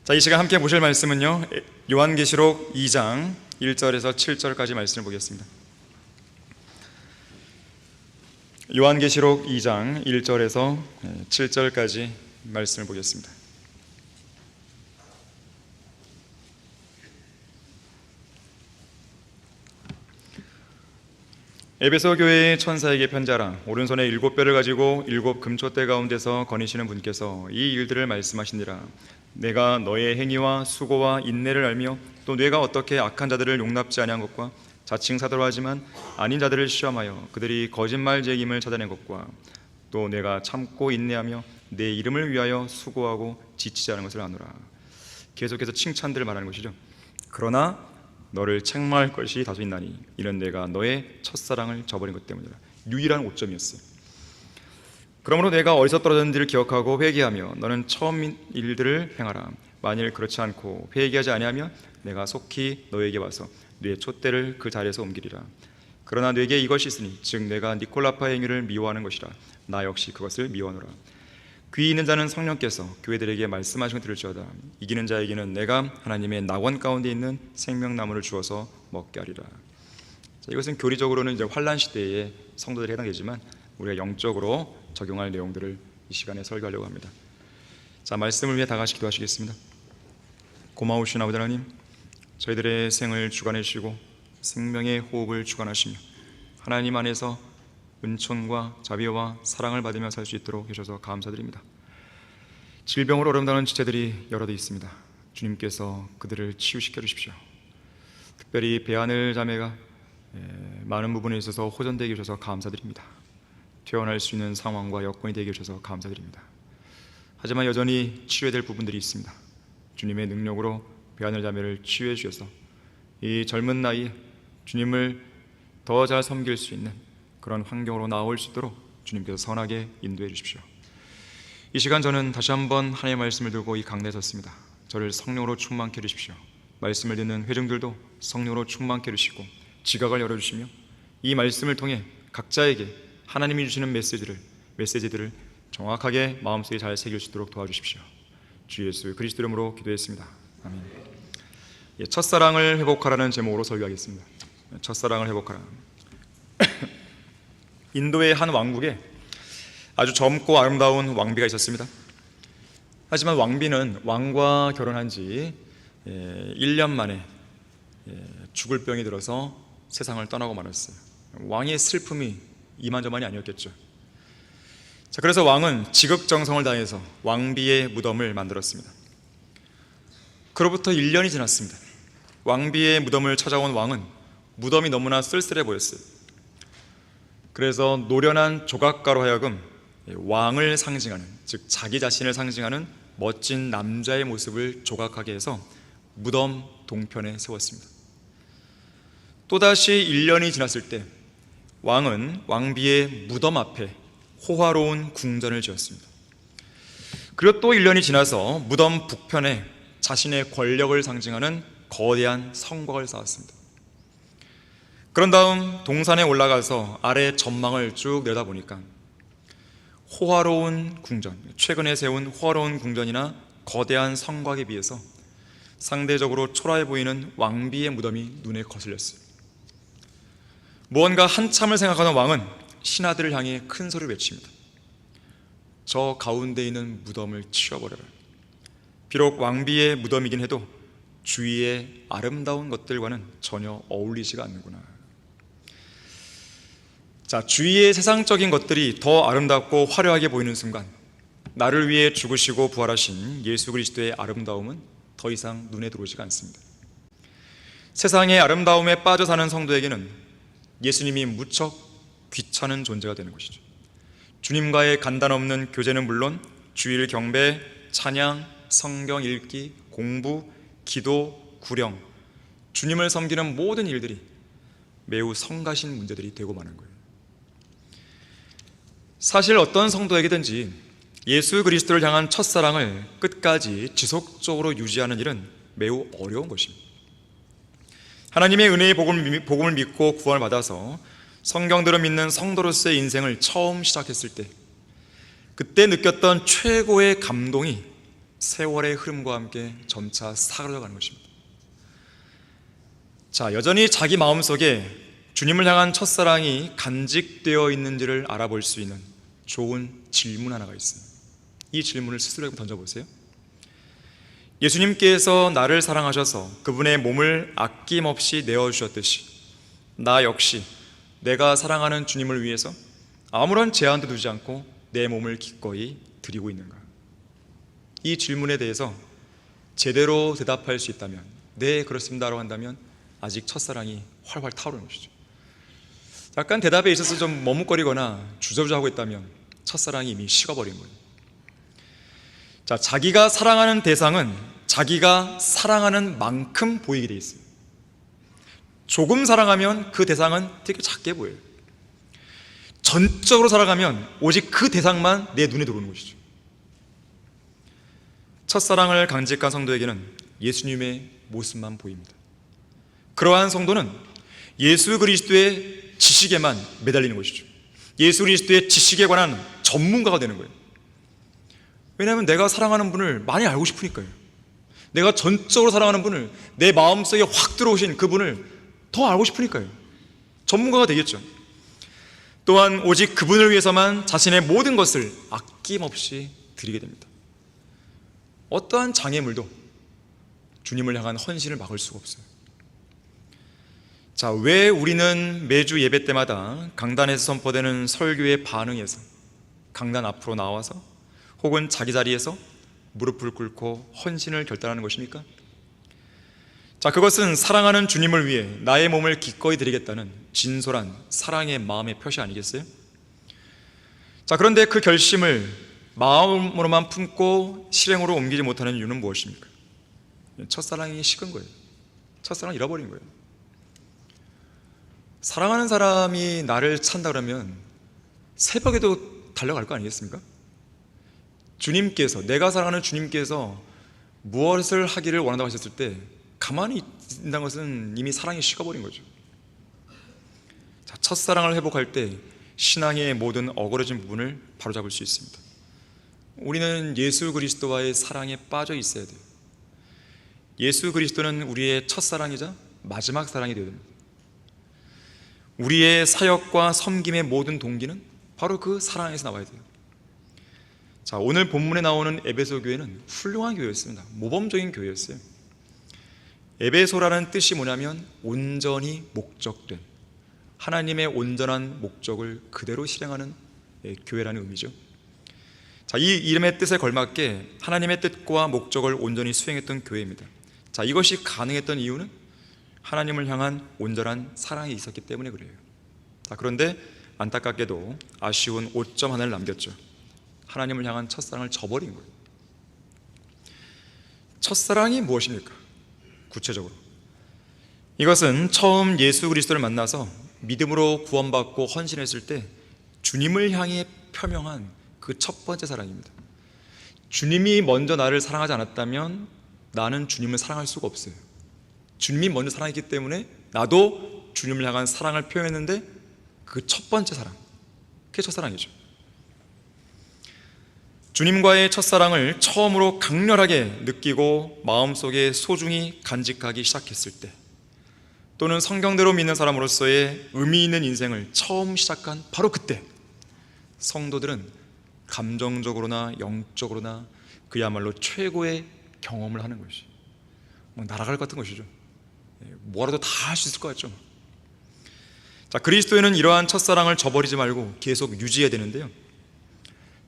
자, 이 시간 함께 보실 말씀은요, 요한계시록 2장 1절에서 7절까지 말씀을 보겠습니다. 요한계시록 2장 1절에서 7절까지 말씀을 보겠습니다. 에베소 교회의 천사에게 편지하라. 오른손에 7뼈를 가지고 7 금촛대 가운데서 거니시는 분께서 이 일들을 말씀하시니라. 내가 너의 행위와 수고와 인내를 알며 또 내가 어떻게 악한 자들을 용납지 아니한 것과 자칭 사도라 하지만 아닌 자들을 시험하여 그들이 거짓말쟁임을 찾아낸 것과 또 내가 참고 인내하며 내 이름을 위하여 수고하고 지치지 않은 것을 아노라. 계속해서 칭찬들을 말하는 것이죠. 그러나 너를 책망할 것이 다소 있나니 이는 내가 너의 첫사랑을 저버린 것 때문이라. 유일한 오점이었어요. 그러므로 내가 어디서 떨어졌는지를 기억하고 회개하며 너는 처음 일들을 행하라. 만일 그렇지 않고 회개하지 아니하면 내가 속히 너에게 와서 네 촛대를 그 자리에서 옮기리라. 그러나 네게 이것이 있으니 즉 내가 니콜라파의 행위를 미워하는 것이라. 나 역시 그것을 미워하노라. 귀 있는 자는 성령께서 교회들에게 말씀하신 것 들을지어다. 이기는 자에게는 내가 하나님의 낙원 가운데 있는 생명나무를 주어서 먹게 하리라. 자, 이것은 교리적으로는 이제 환란 시대의 성도들에 해당되지만 우리가 영적으로 적용할 내용들을 이 시간에 설교하려고 합니다. 자, 말씀을 위해 다 같이 기도하시겠습니다. 고마우신 아버지 하나님, 저희들의 생을 주관해 주시고 생명의 호흡을 주관하시며 하나님 안에서 은총과 자비와 사랑을 받으며 살 수 있도록 해주셔서 감사드립니다. 질병으로 어려움당하는 지체들이 여러 대 있습니다. 주님께서 그들을 치유시켜 주십시오. 특별히 배하늘 자매가 많은 부분에 있어서 호전되게 해주셔서 감사드립니다. 퇴원할 수 있는 상황과 여건이 되게 해주셔서 감사드립니다. 하지만 여전히 치료해야 될 부분들이 있습니다. 주님의 능력으로 배하늘 자매를 치유해 주셔서 이 젊은 나이에 주님을 더 잘 섬길 수 있는 그런 환경으로 나올 수 있도록 주님께서 선하게 인도해 주십시오. 이 시간 저는 다시 한번 하나님의 말씀을 들고 이 강대에 섰습니다. 저를 성령으로 충만케 해주십시오. 말씀을 듣는 회중들도 성령으로 충만케 해주시고 지각을 열어주시며 이 말씀을 통해 각자에게 하나님이 주시는 메시지들을 정확하게 마음속에 잘 새길 수 있도록 도와주십시오. 주 예수 그리스도 이름으로 기도했습니다. 아멘. 첫사랑을 회복하라는 제목으로 설교하겠습니다. 첫사랑을 회복하라. 인도의 한 왕국에 아주 젊고 아름다운 왕비가 있었습니다. 하지만 왕비는 왕과 결혼한 지 1년 만에 죽을 병이 들어서 세상을 떠나고 말았어요. 왕의 슬픔이 이만저만이 아니었겠죠. 자, 그래서 왕은 지극정성을 다해서 왕비의 무덤을 만들었습니다. 그로부터 1년이 지났습니다. 왕비의 무덤을 찾아온 왕은 무덤이 너무나 쓸쓸해 보였어요. 그래서 노련한 조각가로 하여금 왕을 상징하는, 즉 자기 자신을 상징하는 멋진 남자의 모습을 조각하게 해서 무덤 동편에 세웠습니다. 또다시 1년이 지났을 때 왕은 왕비의 무덤 앞에 호화로운 궁전을 지었습니다. 그리고 또 1년이 지나서 무덤 북편에 자신의 권력을 상징하는 거대한 성곽을 쌓았습니다. 그런 다음 동산에 올라가서 아래 전망을 쭉 내다보니까 호화로운 궁전, 최근에 세운 호화로운 궁전이나 거대한 성곽에 비해서 상대적으로 초라해 보이는 왕비의 무덤이 눈에 거슬렸어요. 무언가 한참을 생각하는 왕은 신하들을 향해 큰 소리를 외칩니다. 저 가운데 있는 무덤을 치워버려라. 비록 왕비의 무덤이긴 해도 주위의 아름다운 것들과는 전혀 어울리지가 않는구나. 자, 주위의 세상적인 것들이 더 아름답고 화려하게 보이는 순간 나를 위해 죽으시고 부활하신 예수 그리스도의 아름다움은 더 이상 눈에 들어오지가 않습니다. 세상의 아름다움에 빠져 사는 성도에게는 예수님이 무척 귀찮은 존재가 되는 것이죠. 주님과의 간단 없는 교제는 물론 주일 경배, 찬양, 성경 읽기, 공부, 기도, 구령, 주님을 섬기는 모든 일들이 매우 성가신 문제들이 되고 마는 거예요. 사실 어떤 성도에게든지 예수 그리스도를 향한 첫사랑을 끝까지 지속적으로 유지하는 일은 매우 어려운 것입니다. 하나님의 은혜의 복음을 믿고 구원을 받아서 성경대로 믿는 성도로서의 인생을 처음 시작했을 때 그때 느꼈던 최고의 감동이 세월의 흐름과 함께 점차 사그라져가는 것입니다. 자, 여전히 자기 마음속에 주님을 향한 첫사랑이 간직되어 있는지를 알아볼 수 있는 좋은 질문 하나가 있어요. 이 질문을 스스로에게 던져보세요. 예수님께서 나를 사랑하셔서 그분의 몸을 아낌없이 내어주셨듯이 나 역시 내가 사랑하는 주님을 위해서 아무런 제한도 두지 않고 내 몸을 기꺼이 드리고 있는가? 이 질문에 대해서 제대로 대답할 수 있다면, 네 그렇습니다라고 한다면 아직 첫사랑이 활활 타오르는 것이죠. 약간 대답에 있어서 좀 머뭇거리거나 주저주저하고 있다면 첫사랑이 이미 식어버린 거예요. 자, 자기가 사랑하는 대상은 자기가 사랑하는 만큼 보이게 돼 있어요. 조금 사랑하면 그 대상은 되게 작게 보여요. 전적으로 사랑하면 오직 그 대상만 내 눈에 들어오는 것이죠. 첫사랑을 간직한 성도에게는 예수님의 모습만 보입니다. 그러한 성도는 예수 그리스도의 지식에만 매달리는 것이죠. 예수 그리스도의 지식에 관한 전문가가 되는 거예요. 왜냐하면 내가 사랑하는 분을 많이 알고 싶으니까요. 내가 전적으로 사랑하는 분을, 내 마음속에 확 들어오신 그분을 더 알고 싶으니까요. 전문가가 되겠죠. 또한 오직 그분을 위해서만 자신의 모든 것을 아낌없이 드리게 됩니다. 어떠한 장애물도 주님을 향한 헌신을 막을 수가 없어요. 자, 왜 우리는 매주 예배 때마다 강단에서 선포되는 설교의 반응에서 강단 앞으로 나와서 혹은 자기 자리에서 무릎을 꿇고 헌신을 결단하는 것입니까? 자, 그것은 사랑하는 주님을 위해 나의 몸을 기꺼이 드리겠다는 진솔한 사랑의 마음의 표시 아니겠어요? 자, 그런데 그 결심을 마음으로만 품고 실행으로 옮기지 못하는 이유는 무엇입니까? 첫사랑이 식은 거예요. 첫사랑을 잃어버린 거예요. 사랑하는 사람이 나를 찬다 그러면 새벽에도 달려갈 거 아니겠습니까? 주님께서, 내가 사랑하는 주님께서 무엇을 하기를 원한다고 하셨을 때 가만히 있는 것은 이미 사랑이 식어버린 거죠. 자, 첫사랑을 회복할 때 신앙의 모든 어그러진 부분을 바로잡을 수 있습니다. 우리는 예수 그리스도와의 사랑에 빠져 있어야 돼요. 예수 그리스도는 우리의 첫사랑이자 마지막 사랑이 되어야 됩니다. 우리의 사역과 섬김의 모든 동기는 바로 그 사랑에서 나와야 돼요. 자, 오늘 본문에 나오는 에베소 교회는 훌륭한 교회였습니다. 모범적인 교회였어요. 에베소라는 뜻이 뭐냐면 온전히 목적된, 하나님의 온전한 목적을 그대로 실행하는 교회라는 의미죠. 자, 이 이름의 뜻에 걸맞게 하나님의 뜻과 목적을 온전히 수행했던 교회입니다. 자, 이것이 가능했던 이유는 하나님을 향한 온전한 사랑이 있었기 때문에 그래요. 자, 그런데 안타깝게도 아쉬운 5점 하나를 남겼죠. 하나님을 향한 첫사랑을 저버린 거예요. 첫사랑이 무엇입니까? 구체적으로 이것은 처음 예수 그리스도를 만나서 믿음으로 구원받고 헌신했을 때 주님을 향해 표명한 그 첫 번째 사랑입니다. 주님이 먼저 나를 사랑하지 않았다면 나는 주님을 사랑할 수가 없어요. 주님이 먼저 사랑했기 때문에 나도 주님을 향한 사랑을 표현했는데 그 첫 번째 사랑, 그게 첫사랑이죠. 주님과의 첫사랑을 처음으로 강렬하게 느끼고 마음속에 소중히 간직하기 시작했을 때, 또는 성경대로 믿는 사람으로서의 의미 있는 인생을 처음 시작한 바로 그때 성도들은 감정적으로나 영적으로나 그야말로 최고의 경험을 하는 것이 날아갈 것 같은 것이죠. 뭐라도 다 할 수 있을 것 같죠. 자, 그리스도인은 이러한 첫사랑을 저버리지 말고 계속 유지해야 되는데요,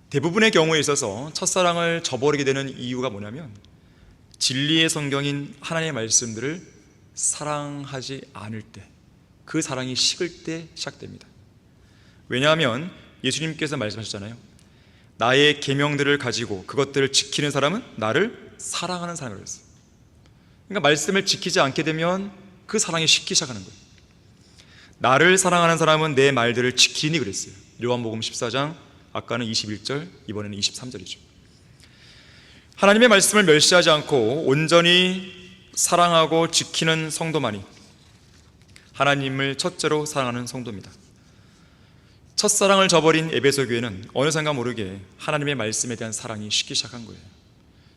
대부분의 경우에 있어서 첫사랑을 저버리게 되는 이유가 뭐냐면 진리의 성경인 하나님의 말씀들을 사랑하지 않을 때, 그 사랑이 식을 때 시작됩니다. 왜냐하면 예수님께서 말씀하셨잖아요. 나의 계명들을 가지고 그것들을 지키는 사람은 나를 사랑하는 사람이라고 했어요. 그러니까 말씀을 지키지 않게 되면 그 사랑이 식기 시작하는 거예요. 나를 사랑하는 사람은 내 말들을 지키니 그랬어요. 요한복음 14장, 아까는 21절, 이번에는 23절이죠. 하나님의 말씀을 멸시하지 않고 온전히 사랑하고 지키는 성도만이 하나님을 첫째로 사랑하는 성도입니다. 첫사랑을 저버린 에베소 교회는 어느샌가 모르게 하나님의 말씀에 대한 사랑이 식기 시작한 거예요.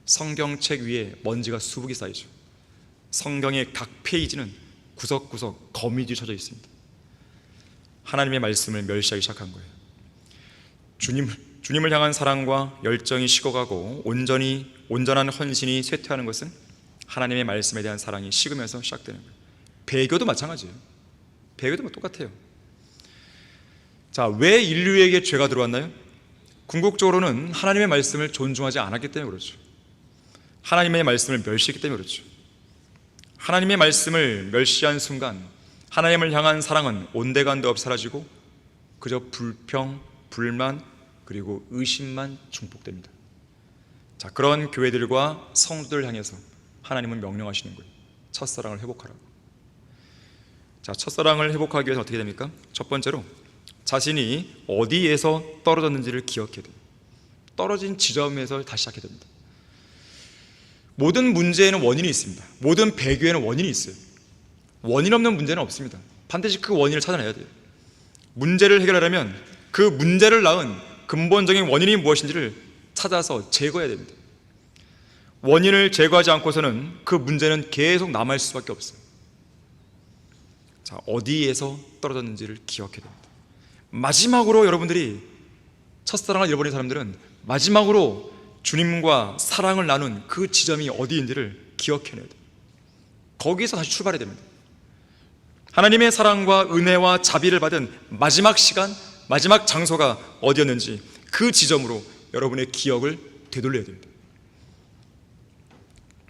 성경책 위에 먼지가 수북이 쌓이죠. 성경의 각 페이지는 구석구석 거미줄이 쳐져 있습니다. 하나님의 말씀을 멸시하기 시작한 거예요. 주님을 향한 사랑과 열정이 식어가고 온전한 헌신이 쇠퇴하는 것은 하나님의 말씀에 대한 사랑이 식으면서 시작되는 거예요. 배교도 마찬가지예요. 배교도 똑같아요. 자, 왜 인류에게 죄가 들어왔나요? 궁극적으로는 하나님의 말씀을 존중하지 않았기 때문에 그렇죠. 하나님의 말씀을 멸시했기 때문에 그렇죠. 하나님의 말씀을 멸시한 순간 하나님을 향한 사랑은 온데간데 없이 사라지고 그저 불평, 불만, 그리고 의심만 중복됩니다. 자, 그런 교회들과 성도들을 향해서 하나님은 명령하시는 거예요. 첫사랑을 회복하라고. 자, 첫사랑을 회복하기 위해서 어떻게 됩니까? 첫 번째로 자신이 어디에서 떨어졌는지를 기억해야 돼요. 떨어진 지점에서 다시 시작해야 됩니다. 모든 문제에는 원인이 있습니다. 모든 배교에는 원인이 있어요. 원인 없는 문제는 없습니다. 반드시 그 원인을 찾아내야 돼요. 문제를 해결하려면 그 문제를 낳은 근본적인 원인이 무엇인지를 찾아서 제거해야 됩니다. 원인을 제거하지 않고서는 그 문제는 계속 남아있을 수밖에 없어요. 자, 어디에서 떨어졌는지를 기억해야 됩니다. 마지막으로 여러분들이 첫사랑을 잃어버린 사람들은 마지막으로 주님과 사랑을 나눈 그 지점이 어디인지를 기억해내야 돼요. 거기서 다시 출발해야 됩니다. 하나님의 사랑과 은혜와 자비를 받은 마지막 시간, 마지막 장소가 어디였는지 그 지점으로 여러분의 기억을 되돌려야 됩니다.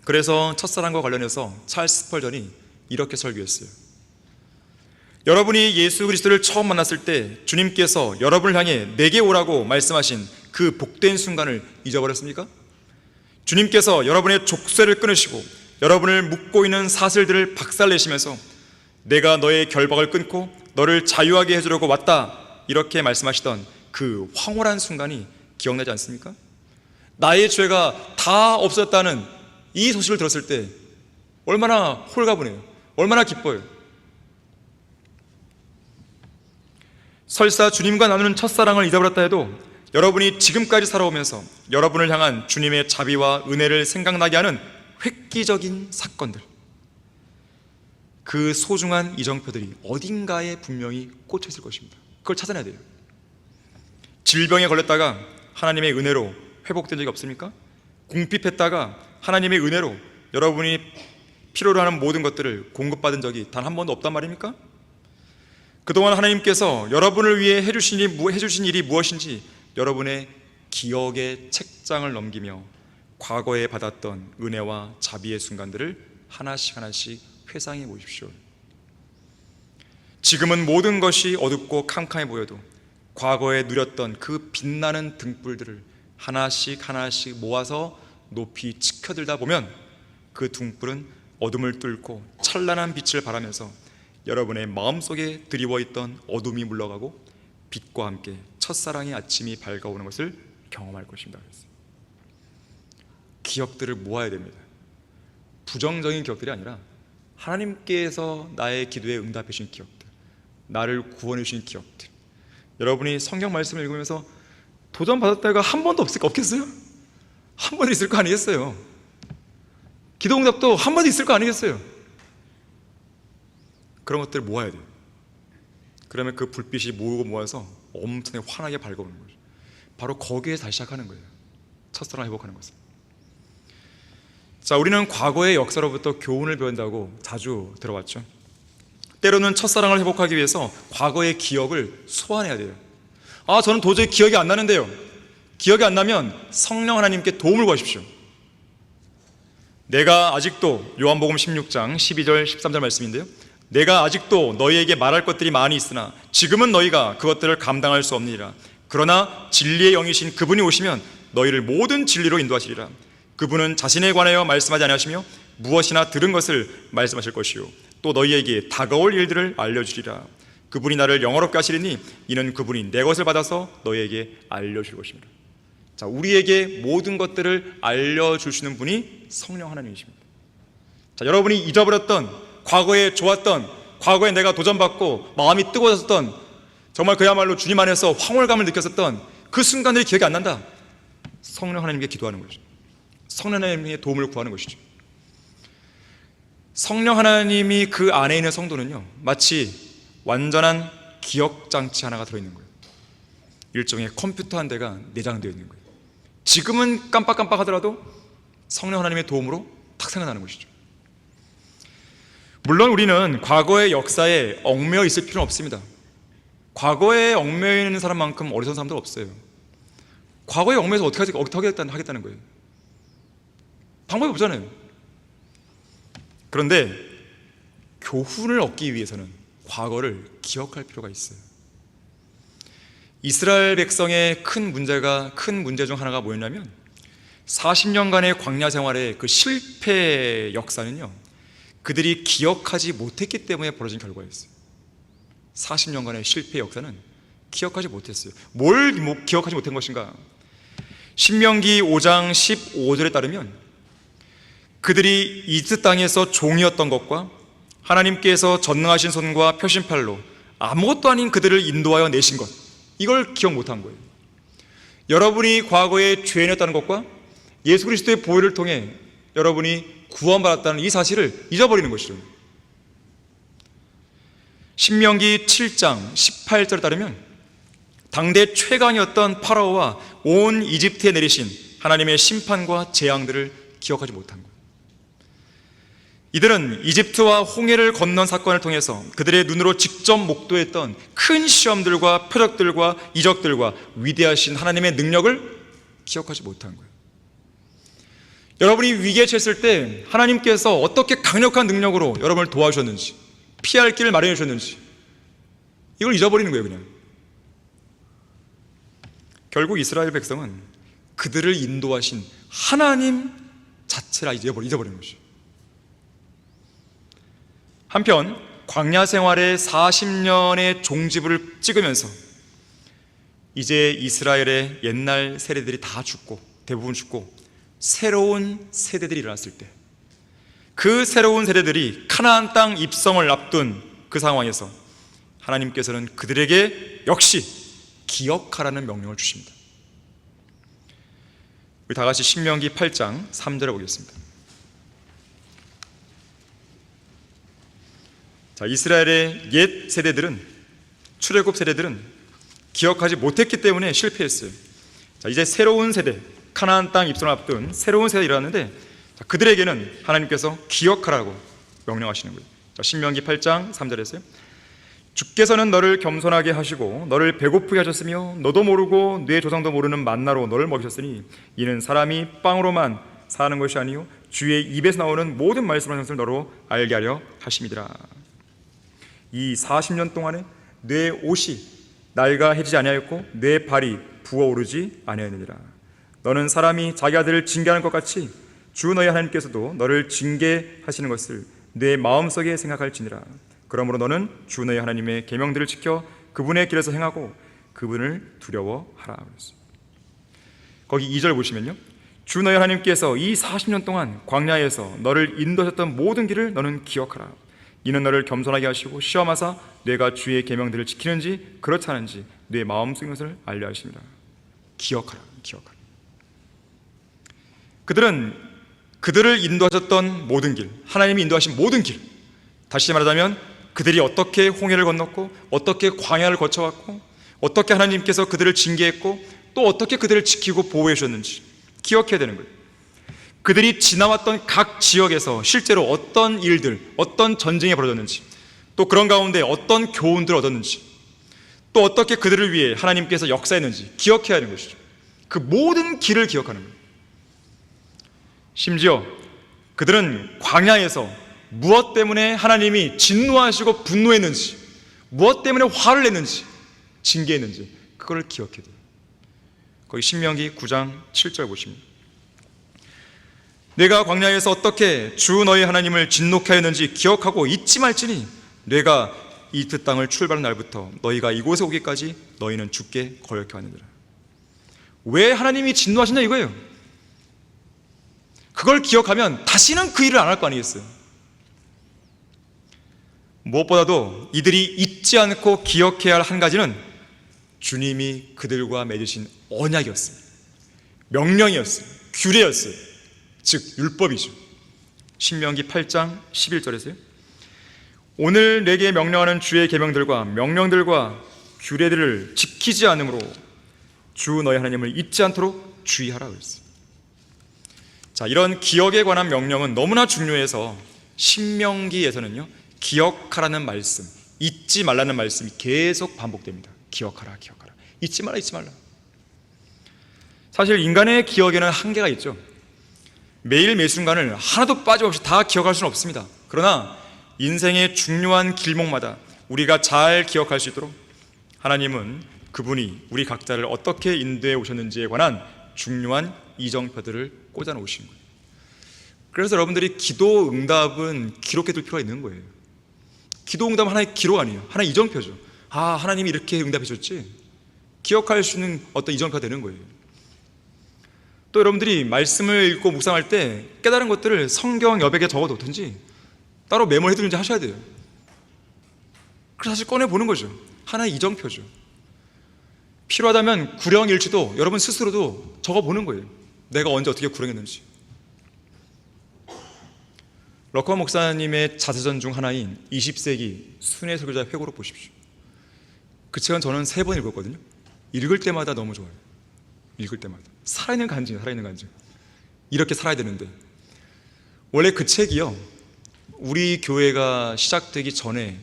그래서 첫사랑과 관련해서 찰스 스펄전이 이렇게 설교했어요. 여러분이 예수 그리스도를 처음 만났을 때 주님께서 여러분을 향해 내게 오라고 말씀하신 그 복된 순간을 잊어버렸습니까? 주님께서 여러분의 족쇄를 끊으시고 여러분을 묶고 있는 사슬들을 박살내시면서 내가 너의 결박을 끊고 너를 자유하게 해주려고 왔다, 이렇게 말씀하시던 그 황홀한 순간이 기억나지 않습니까? 나의 죄가 다 없었다는 이 소식을 들었을 때 얼마나 홀가분해요. 얼마나 기뻐요. 설사 주님과 나누는 첫사랑을 잊어버렸다 해도 여러분이 지금까지 살아오면서 여러분을 향한 주님의 자비와 은혜를 생각나게 하는 획기적인 사건들, 그 소중한 이정표들이 어딘가에 분명히 꽂혀 있을 것입니다. 그걸 찾아내야 돼요. 질병에 걸렸다가 하나님의 은혜로 회복된 적이 없습니까? 궁핍했다가 하나님의 은혜로 여러분이 필요로 하는 모든 것들을 공급받은 적이 단 한 번도 없단 말입니까? 그동안 하나님께서 여러분을 위해 해주신 일이 무엇인지 여러분의 기억의 책장을 넘기며 과거에 받았던 은혜와 자비의 순간들을 하나씩 회상해 보십시오. 지금은 모든 것이 어둡고 캄캄해 보여도 과거에 누렸던 그 빛나는 등불들을 하나씩 모아서 높이 치켜들다 보면 그 등불은 어둠을 뚫고 찬란한 빛을 발하면서 여러분의 마음속에 드리워있던 어둠이 물러가고 빛과 함께 첫사랑의 아침이 밝아오는 것을 경험할 것입니다. 기억들을 모아야 됩니다. 부정적인 기억들이 아니라 하나님께서 나의 기도에 응답해 주신 기억들, 나를 구원해 주신 기억들. 여러분이 성경 말씀을 읽으면서 도전 받았다가 한 번도 없겠어요? 한 번도 있을 거 아니겠어요? 기도 응답도 한 번도 있을 거 아니겠어요? 그런 것들을 모아야 돼요. 그러면 그 불빛이 모아서 엄청나게 환하게 밝아오는 거죠. 바로 거기에서 다시 시작하는 거예요. 첫사랑을 회복하는 것은. 자, 우리는 과거의 역사로부터 교훈을 배운다고 자주 들어왔죠. 때로는 첫사랑을 회복하기 위해서 과거의 기억을 소환해야 돼요. 저는 도저히 기억이 안 나는데요. 기억이 안 나면 성령 하나님께 도움을 구하십시오. 내가 아직도, 요한복음 16장 12절 13절 말씀인데요, 내가 아직도 너희에게 말할 것들이 많이 있으나 지금은 너희가 그것들을 감당할 수 없느니라. 그러나 진리의 영이신 그분이 오시면 너희를 모든 진리로 인도하시리라. 그분은 자신에 관하여 말씀하지 아니하시며 무엇이나 들은 것을 말씀하실 것이요 또 너희에게 다가올 일들을 알려주리라. 그분이 나를 영화롭게 하시리니 이는 그분이 내 것을 받아서 너희에게 알려줄 것입니다. 자, 우리에게 모든 것들을 알려주시는 분이 성령 하나님이십니다. 자, 여러분이 잊어버렸던, 과거에 좋았던, 과거에 내가 도전받고 마음이 뜨거워졌던, 정말 그야말로 주님 안에서 황홀감을 느꼈었던 그 순간들이 기억이 안 난다. 성령 하나님께 기도하는 거죠. 성령 하나님의 도움을 구하는 것이죠. 성령 하나님이 그 안에 있는 성도는요, 마치 완전한 기억장치 하나가 들어있는 거예요. 일종의 컴퓨터 한 대가 내장되어 있는 거예요. 지금은 깜빡깜빡 하더라도 성령 하나님의 도움으로 탁 생각나는 것이죠. 물론 우리는 과거의 역사에 얽매여 있을 필요는 없습니다. 과거에 얽매여 있는 사람만큼 어리석은 사람들 없어요. 과거에 얽매여서 어떻게 하겠다는 거예요? 방법이 없잖아요. 그런데 교훈을 얻기 위해서는 과거를 기억할 필요가 있어요. 이스라엘 백성의 큰 문제 중 하나가 뭐였냐면 40년간의 광야 생활의 그 실패 역사는요, 그들이 기억하지 못했기 때문에 벌어진 결과였어요. 40년간의 실패 역사는 기억하지 못했어요. 뭘 기억하지 못한 것인가? 신명기 5장 15절에 따르면 그들이 이집트 땅에서 종이었던 것과 하나님께서 전능하신 손과 표심팔로 아무것도 아닌 그들을 인도하여 내신 것, 이걸 기억 못한 거예요. 여러분이 과거에 죄인이었다는 것과 예수 그리스도의 보혈을 통해 여러분이 구원받았다는 이 사실을 잊어버리는 것이죠. 신명기 7장 18절에 따르면 당대 최강이었던 파라오와 온 이집트에 내리신 하나님의 심판과 재앙들을 기억하지 못한 거예요. 이들은 이집트와 홍해를 건넌 사건을 통해서 그들의 눈으로 직접 목도했던 큰 시험들과 표적들과 이적들과 위대하신 하나님의 능력을 기억하지 못한 거예요. 여러분이 위기에 처했을 때 하나님께서 어떻게 강력한 능력으로 여러분을 도와주셨는지, 피할 길을 마련해 주셨는지, 이걸 잊어버리는 거예요. 그냥 결국 이스라엘 백성은 그들을 인도하신 하나님 자체를 잊어버리는 것이죠. 한편 광야 생활의 40년의 종지부를 찍으면서 이제 이스라엘의 옛날 세대들이 다 죽고, 대부분 죽고 새로운 세대들이 일어났을 때, 그 새로운 세대들이 카나안 땅 입성을 앞둔 그 상황에서 하나님께서는 그들에게 역시 기억하라는 명령을 주십니다. 우리 다 같이 신명기 8장 3절에 보겠습니다. 자, 이스라엘의 옛 세대들은, 출애굽 세대들은 기억하지 못했기 때문에 실패했어요. 자, 이제 새로운 세대, 카나안 땅 입성을 앞둔 새로운 세대가 일어났는데, 자, 그들에게는 하나님께서 기억하라고 명령하시는 거예요. 자, 신명기 8장 3절에서요. 주께서는 너를 겸손하게 하시고 너를 배고프게 하셨으며 너도 모르고 네 조상도 모르는 만나로 너를 먹이셨으니 이는 사람이 빵으로만 사는 것이 아니요 주의 입에서 나오는 모든 말씀을 너로 알게 하려 하심이더라. 이 40년 동안에 내 옷이 낡아해지지 아니하였고 내 발이 부어오르지 아니하였느니라. 너는 사람이 자기 아들을 징계하는 것 같이 주 너희 하나님께서도 너를 징계하시는 것을 내 마음속에 생각할지니라. 그러므로 너는 주 너희 하나님의 계명들을 지켜 그분의 길에서 행하고 그분을 두려워하라. 거기 2절 보시면요, 주 너희 하나님께서 이 40년 동안 광야에서 너를 인도하셨던 모든 길을 너는 기억하라. 이는 너를 겸손하게 하시고 시험하사 내가 주의 계명들을 지키는지 그렇지 않은지 내 마음속의 것을 알려 하십니다. 기억하라. 그들은 그들을 인도하셨던 모든 길, 하나님이 인도하신 모든 길, 다시 말하자면 그들이 어떻게 홍해를 건넜고 어떻게 광야를 거쳐왔고 어떻게 하나님께서 그들을 징계했고 또 어떻게 그들을 지키고 보호해 주셨는지 기억해야 되는 거예요. 그들이 지나왔던 각 지역에서 실제로 어떤 일들, 어떤 전쟁이 벌어졌는지, 또 그런 가운데 어떤 교훈들을 얻었는지, 또 어떻게 그들을 위해 하나님께서 역사했는지 기억해야 하는 것이죠. 그 모든 길을 기억하는 거예요. 심지어 그들은 광야에서 무엇 때문에 하나님이 진노하시고 분노했는지, 무엇 때문에 화를 냈는지, 징계했는지 그걸 기억해야 돼요. 거기 신명기 9장 7절 보십니다. 내가 광야에서 어떻게 주 너희 하나님을 진노케 하였는지 기억하고 잊지 말지니 내가 이집트 땅을 출발한 날부터 너희가 이곳에 오기까지 너희는 죽게 거역해 왔느니라. 왜 하나님이 진노하시냐 이거예요. 그걸 기억하면 다시는 그 일을 안 할 거 아니겠어요. 무엇보다도 이들이 잊지 않고 기억해야 할 한 가지는 주님이 그들과 맺으신 언약이었어요. 명령이었어요. 규례였어요. 즉 율법이죠. 신명기 8장 11절에서요. 오늘 내게 명령하는 주의 계명들과 명령들과 규례들을 지키지 않으므로 주 너희 하나님을 잊지 않도록 주의하라 그랬어요. 자, 이런 기억에 관한 명령은 너무나 중요해서 신명기에서는요, 기억하라는 말씀, 잊지 말라는 말씀이 계속 반복됩니다. 기억하라, 기억하라. 잊지 말라, 잊지 말라. 사실 인간의 기억에는 한계가 있죠. 매일 매 순간을 하나도 빠짐없이 다 기억할 수는 없습니다. 그러나 인생의 중요한 길목마다 우리가 잘 기억할 수 있도록 하나님은 그분이 우리 각자를 어떻게 인도해 오셨는지에 관한 중요한 이정표들을 꽂아 놓으신 거예요. 그래서 여러분들이 기도 응답은 기록해 둘 필요가 있는 거예요. 기도 응답은 하나의 기록 아니에요. 하나의 이정표죠. 아, 하나님이 이렇게 응답해 줬지. 기억할 수 있는 어떤 이정표가 되는 거예요. 또 여러분들이 말씀을 읽고 묵상할 때 깨달은 것들을 성경 여백에 적어놓든지 따로 메모해 두든지 하셔야 돼요. 그래서 사실 꺼내보는 거죠. 하나의 이정표죠. 필요하다면 구령일치도 여러분 스스로도 적어보는 거예요. 내가 언제 어떻게 구령했는지. 럭커 목사님의 자서전 중 하나인 20세기 순회 설교자 회고록 보십시오. 그 책은 저는 3번 읽었거든요. 읽을 때마다 너무 좋아요. 읽을 때마다 살아있는 간증이에요. 살아있는 간증. 이렇게 살아야 되는데, 원래 그 책이요, 우리 교회가 시작되기 전에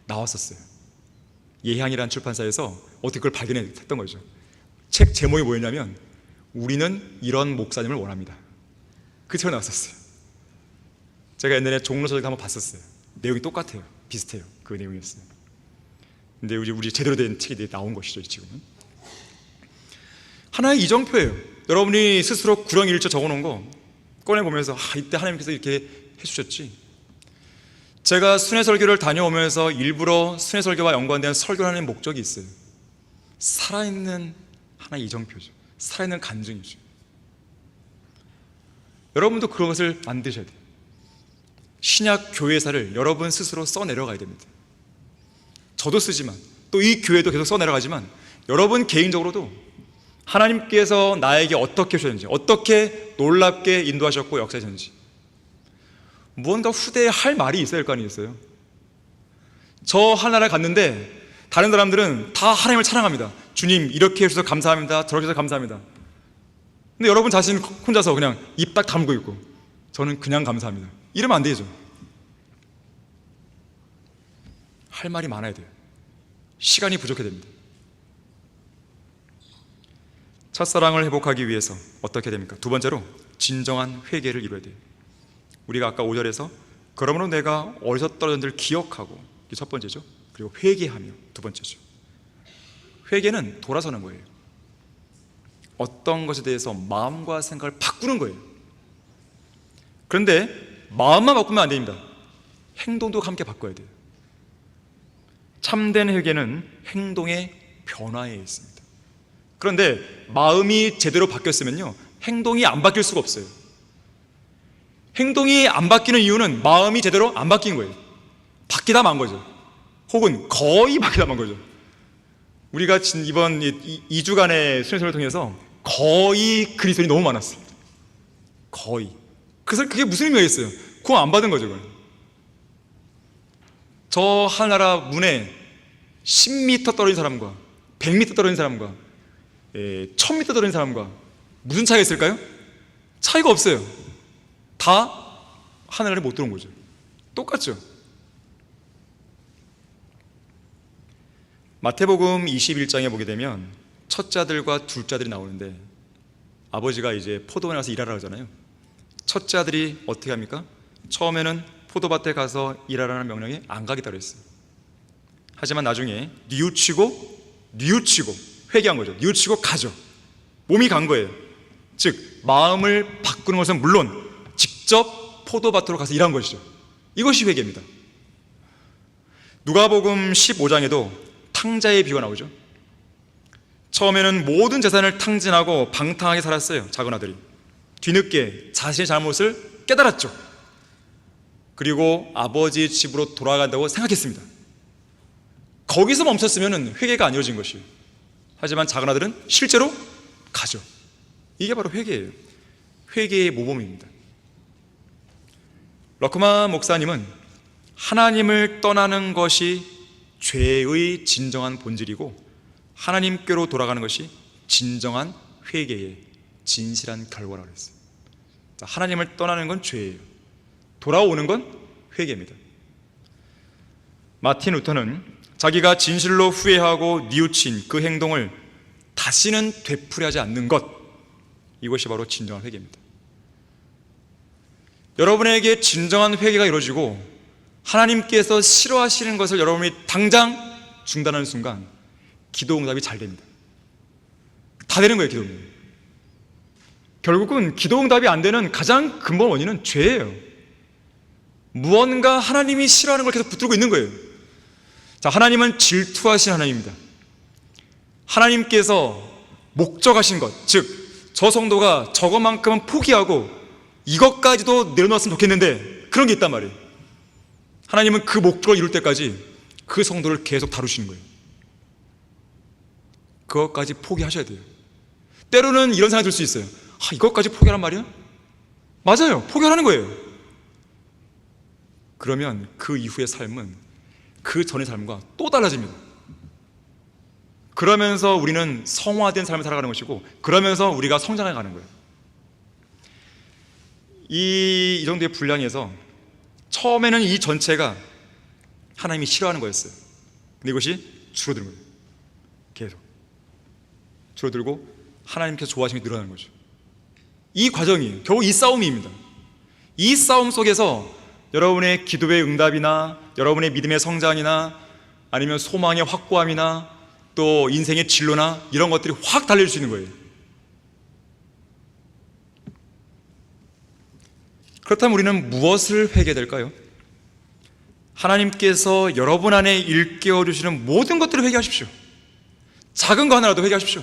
나왔었어요. 예향이라는 출판사에서 어떻게 그걸 발견했던 거죠. 책 제목이 뭐였냐면 우리는 이런 목사님을 원합니다. 그 책이 나왔었어요. 제가 옛날에 종로서적 한번 봤었어요. 내용이 똑같아요. 비슷해요. 그 내용이었어요. 근데 우리 제대로 된 책이 나온 것이죠. 지금은 하나의 이정표예요. 여러분이 스스로 구령일처 적어놓은 거 꺼내보면서 이때 하나님께서 이렇게 해주셨지. 제가 순회설교를 다녀오면서 일부러 순회설교와 연관된 설교를 하는 목적이 있어요. 살아있는 하나의 이정표죠. 살아있는 간증이죠. 여러분도 그것을 만드셔야 돼요. 신약 교회사를 여러분 스스로 써내려가야 됩니다. 저도 쓰지만 또 이 교회도 계속 써내려가지만 여러분 개인적으로도 하나님께서 나에게 어떻게 하셨는지, 어떻게 놀랍게 인도하셨고 역사하셨는지 무언가 후대에 할 말이 있어야 할 거 아니겠어요? 저 하나를 갔는데 다른 사람들은 다 하나님을 찬양합니다. 주님 이렇게 해주셔서 감사합니다. 저렇게 해서 감사합니다. 근데 여러분 자신 혼자서 그냥 입 딱 다물고 있고 저는 그냥 감사합니다. 이러면 안 되죠. 할 말이 많아야 돼요. 시간이 부족해야 됩니다. 첫사랑을 회복하기 위해서 어떻게 됩니까? 두 번째로 진정한 회개를 이루어야 돼요. 우리가 아까 5절에서 그러므로 내가 어디서 떨어졌는지를 기억하고, 이게 첫 번째죠. 그리고 회개하며 두 번째죠. 회개는 돌아서는 거예요. 어떤 것에 대해서 마음과 생각을 바꾸는 거예요. 그런데 마음만 바꾸면 안 됩니다. 행동도 함께 바꿔야 돼요. 참된 회개는 행동의 변화에 있습니다. 그런데 마음이 제대로 바뀌었으면요, 행동이 안 바뀔 수가 없어요. 행동이 안 바뀌는 이유는 마음이 제대로 안 바뀐 거예요. 바뀌다 만 거죠. 혹은 거의 바뀌다 만 거죠. 우리가 이번 2주간의 수련회를 통해서 거의 그리스도인이 너무 많았어요. 거의. 그래서 그게 무슨 의미가 있어요? 구원 안 받은 거죠. 저 하나라 문에 10m 떨어진 사람과 100m 떨어진 사람과 1000m 떨어진 사람과 무슨 차이가 있을까요? 차이가 없어요. 다 하늘나라에 못 들어온 거죠. 똑같죠. 마태복음 21장에 보게 되면 첫째 아들과 둘째 아들이 나오는데, 아버지가 이제 포도원에 가서 일하라 하잖아요. 첫째 아들이 어떻게 합니까? 처음에는 포도밭에 가서 일하라는 명령에 안 가겠다고 했어요. 하지만 나중에 뉘우치고 회개한 거죠. 뉘우치고 가죠. 몸이 간 거예요. 즉 마음을 바꾸는 것은 물론 직접 포도밭으로 가서 일한 것이죠. 이것이 회개입니다. 누가복음 15장에도 탕자의 비유가 나오죠. 처음에는 모든 재산을 탕진하고 방탕하게 살았어요. 작은 아들이 뒤늦게 자신의 잘못을 깨달았죠. 그리고 아버지 집으로 돌아간다고 생각했습니다. 거기서 멈췄으면 회개가 안 이루어진 것이에요. 하지만 작은 아들은 실제로 가죠. 이게 바로 회개예요. 회개의 모범입니다. 러크만 목사님은 하나님을 떠나는 것이 죄의 진정한 본질이고 하나님께로 돌아가는 것이 진정한 회개의 진실한 결과라고 했어요. 하나님을 떠나는 건 죄예요. 돌아오는 건 회개입니다. 마틴 루터는 자기가 진실로 후회하고 뉘우친 그 행동을 다시는 되풀이하지 않는 것, 이것이 바로 진정한 회개입니다. 여러분에게 진정한 회개가 이루어지고 하나님께서 싫어하시는 것을 여러분이 당장 중단하는 순간 기도 응답이 잘 됩니다. 다 되는 거예요. 기도 응답이. 결국은 기도 응답이 안 되는 가장 근본 원인은 죄예요. 무언가 하나님이 싫어하는 걸 계속 붙들고 있는 거예요. 자, 하나님은 질투하신 하나님입니다. 하나님께서 목적하신 것, 즉 저 성도가 저것만큼은 포기하고 이것까지도 내려놓았으면 좋겠는데 그런 게 있단 말이에요. 하나님은 그 목적을 이룰 때까지 그 성도를 계속 다루시는 거예요. 그것까지 포기하셔야 돼요. 때로는 이런 생각이 들 수 있어요. 이것까지 포기하란 말이야? 맞아요. 포기하라는 거예요. 그러면 그 이후의 삶은 그 전의 삶과 또 달라집니다. 그러면서 우리는 성화된 삶을 살아가는 것이고, 그러면서 우리가 성장해 가는 거예요. 이 정도의 분량에서 처음에는 이 전체가 하나님이 싫어하는 거였어요. 근데 이것이 줄어드는 거예요. 계속 줄어들고 하나님께서 좋아하시는 게 늘어나는 거죠. 이 과정이에요. 결국 이 싸움입니다. 이 싸움 속에서 여러분의 기도의 응답이나 여러분의 믿음의 성장이나 아니면 소망의 확고함이나 또 인생의 진로나 이런 것들이 확 달릴 수 있는 거예요. 그렇다면 우리는 무엇을 회개해야 될까요? 하나님께서 여러분 안에 일깨워 주시는 모든 것들을 회개하십시오. 작은 거 하나라도 회개하십시오.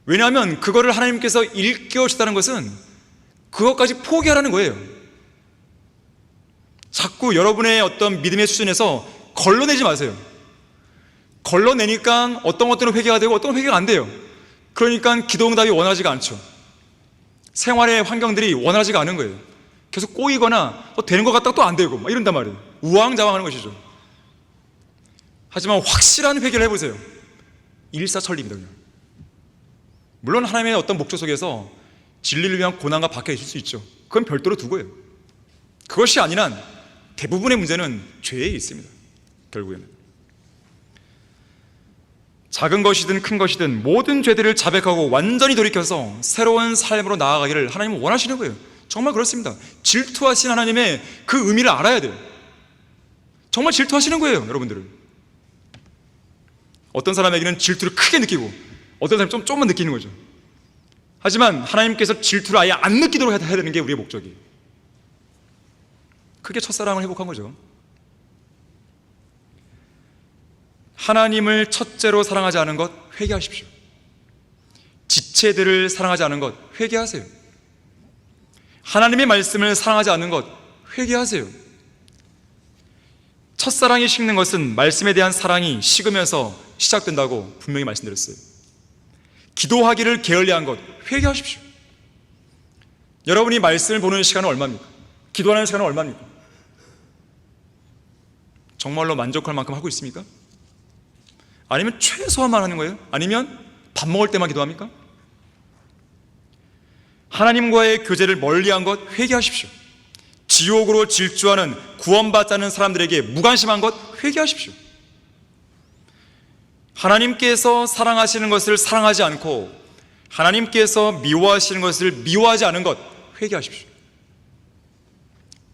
왜냐하면 그거를 하나님께서 일깨워 주셨다는 것은 그것까지 포기하라는 거예요. 자꾸 여러분의 어떤 믿음의 수준에서 걸러내지 마세요. 걸러내니까 어떤 것들은 회개가 되고 어떤 건 회개가 안 돼요. 그러니까 기도 응답이 원하지가 않죠. 생활의 환경들이 원하지가 않은 거예요. 계속 꼬이거나 되는 것 같다가 또 안 되고 막 이런단 말이에요. 우왕좌왕하는 것이죠. 하지만 확실한 회개를 해보세요. 일사천리입니다. 그냥. 물론 하나님의 어떤 목적 속에서 진리를 위한 고난과 박해가 있을 수 있죠. 그건 별도로 두고요. 그것이 아닌 한 대부분의 문제는 죄에 있습니다. 결국에는 작은 것이든 큰 것이든 모든 죄들을 자백하고 완전히 돌이켜서 새로운 삶으로 나아가기를 하나님은 원하시는 거예요. 정말 그렇습니다. 질투하시는 하나님의 그 의미를 알아야 돼요. 정말 질투하시는 거예요, 여러분들은. 어떤 사람에게는 질투를 크게 느끼고 어떤 사람은 조금만 느끼는 거죠. 하지만 하나님께서 질투를 아예 안 느끼도록 해야 되는 게 우리의 목적이에요. 그게 첫사랑을 회복한 거죠. 하나님을 첫째로 사랑하지 않은 것 회개하십시오. 지체들을 사랑하지 않은 것 회개하세요. 하나님의 말씀을 사랑하지 않는 것 회개하세요. 첫사랑이 식는 것은 말씀에 대한 사랑이 식으면서 시작된다고 분명히 말씀드렸어요. 기도하기를 게을리한 것 회개하십시오. 여러분이 말씀을 보는 시간은 얼마입니까? 기도하는 시간은 얼마입니까? 정말로 만족할 만큼 하고 있습니까? 아니면 최소한만 하는 거예요? 아니면 밥 먹을 때만 기도합니까? 하나님과의 교제를 멀리한 것 회개하십시오. 지옥으로 질주하는 구원받지 않는 사람들에게 무관심한 것 회개하십시오. 하나님께서 사랑하시는 것을 사랑하지 않고 하나님께서 미워하시는 것을 미워하지 않은 것 회개하십시오.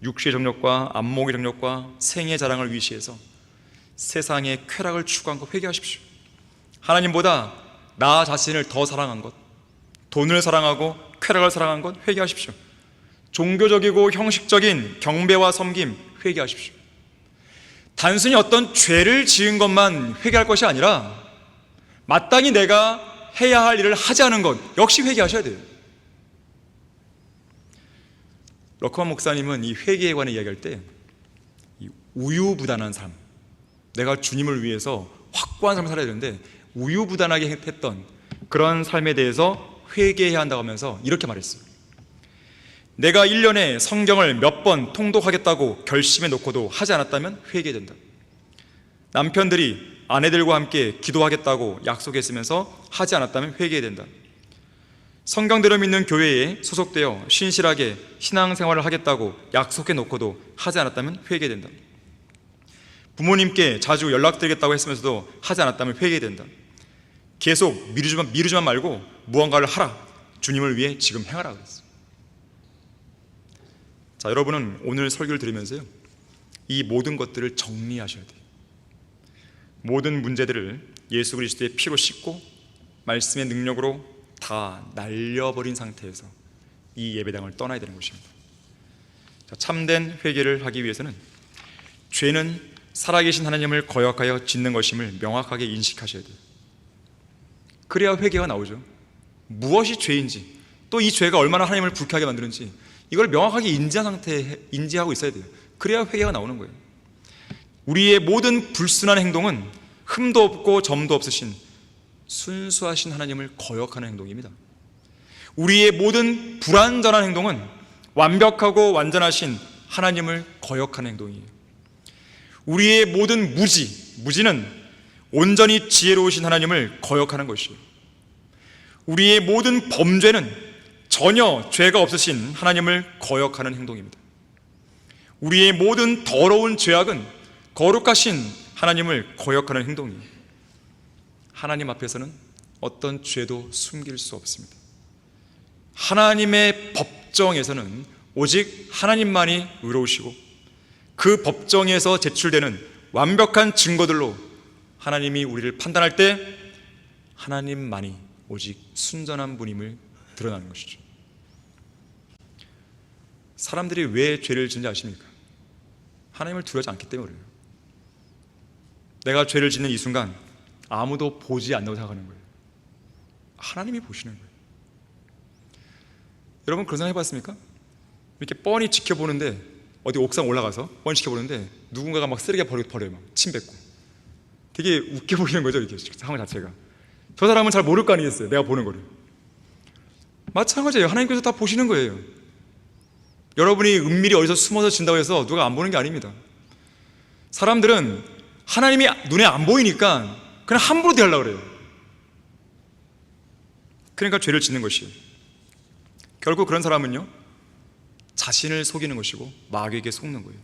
육체의 정욕과 안목의 정욕과 생의 자랑을 위시해서 세상의 쾌락을 추구한 것 회개하십시오. 하나님보다 나 자신을 더 사랑한 것, 돈을 사랑하고 쾌락을 사랑한 것 회개하십시오. 종교적이고 형식적인 경배와 섬김 회개하십시오. 단순히 어떤 죄를 지은 것만 회개할 것이 아니라 마땅히 내가 해야 할 일을 하지 않은 것 역시 회개하셔야 돼요. 러크만 목사님은 이 회개에 관해 이야기할 때 이 우유부단한 삶, 내가 주님을 위해서 확고한 삶을 살아야 되는데 우유부단하게 했던 그런 삶에 대해서 회개해야 한다고 하면서 이렇게 말했어요. 내가 1년에 성경을 몇 번 통독하겠다고 결심해 놓고도 하지 않았다면 회개된다. 남편들이 아내들과 함께 기도하겠다고 약속했으면서 하지 않았다면 회개된다. 성경대로 믿는 교회에 소속되어 신실하게 신앙생활을 하겠다고 약속해 놓고도 하지 않았다면 회개된다. 부모님께 자주 연락드리겠다고 했으면서도 하지 않았다면 회개된다. 계속 미루지만 말고 무언가를 하라. 주님을 위해 지금 행하라 그랬어요. 자, 여러분은 오늘 설교를 들으면서요, 이 모든 것들을 정리하셔야 돼요. 모든 문제들을 예수 그리스도의 피로 씻고 말씀의 능력으로 다 날려버린 상태에서 이 예배당을 떠나야 되는 것입니다. 자, 참된 회개를 하기 위해서는 죄는 살아계신 하나님을 거역하여 짓는 것임을 명확하게 인식하셔야 돼요. 그래야 회개가 나오죠. 무엇이 죄인지, 또 이 죄가 얼마나 하나님을 불쾌하게 만드는지 이걸 명확하게 인지한 상태에 인지하고 있어야 돼요. 그래야 회개가 나오는 거예요. 우리의 모든 불순한 행동은 흠도 없고 점도 없으신 순수하신 하나님을 거역하는 행동입니다. 우리의 모든 불완전한 행동은 완벽하고 완전하신 하나님을 거역하는 행동이에요. 우리의 모든 무지는 온전히 지혜로우신 하나님을 거역하는 것이에요. 우리의 모든 범죄는 전혀 죄가 없으신 하나님을 거역하는 행동입니다. 우리의 모든 더러운 죄악은 거룩하신 하나님을 거역하는 행동이에요. 하나님 앞에서는 어떤 죄도 숨길 수 없습니다. 하나님의 법정에서는 오직 하나님만이 의로우시고 그 법정에서 제출되는 완벽한 증거들로 하나님이 우리를 판단할 때 하나님만이 오직 순전한 분임을 드러나는 것이죠. 사람들이 왜 죄를 짓는지 아십니까? 하나님을 두려워하지 않기 때문에 그래요. 내가 죄를 짓는 이 순간 아무도 보지 않는다고 생각하는 거예요. 하나님이 보시는 거예요. 여러분 그런 생각 해봤습니까? 이렇게 뻔히 지켜보는데, 어디 옥상 올라가서 뻔히 지켜보는데 누군가가 막 쓰레기 버려요. 막 침 뱉고. 되게 웃겨 보이는 거죠, 이게 상황 자체가. 저 사람은 잘 모를 거 아니겠어요, 내가 보는 거를. 마찬가지예요. 하나님께서 다 보시는 거예요. 여러분이 은밀히 어디서 숨어서 진다고 해서 누가 안 보는 게 아닙니다. 사람들은 하나님이 눈에 안 보이니까 그냥 함부로 대하려고 그래요. 그러니까 죄를 짓는 것이에요. 결국 그런 사람은요, 자신을 속이는 것이고 마귀에게 속는 거예요.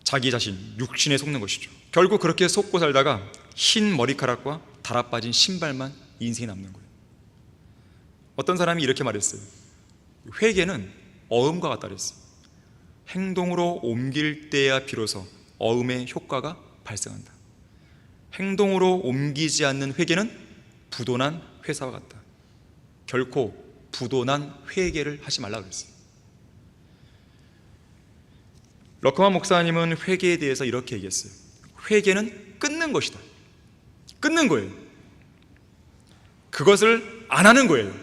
자기 자신, 육신에 속는 것이죠. 결국 그렇게 속고 살다가 흰 머리카락과 달아빠진 신발만 인생이 남는 거예요. 어떤 사람이 이렇게 말했어요. 회개는 어음과 같다 그랬어요. 행동으로 옮길 때야 비로소 어음의 효과가 발생한다. 행동으로 옮기지 않는 회개는 부도난 회사와 같다. 결코 부도난 회개를 하지 말라 그랬어요. 러커만 목사님은 회개에 대해서 이렇게 얘기했어요. 회개는 끊는 것이다. 끊는 거예요. 그것을 안 하는 거예요.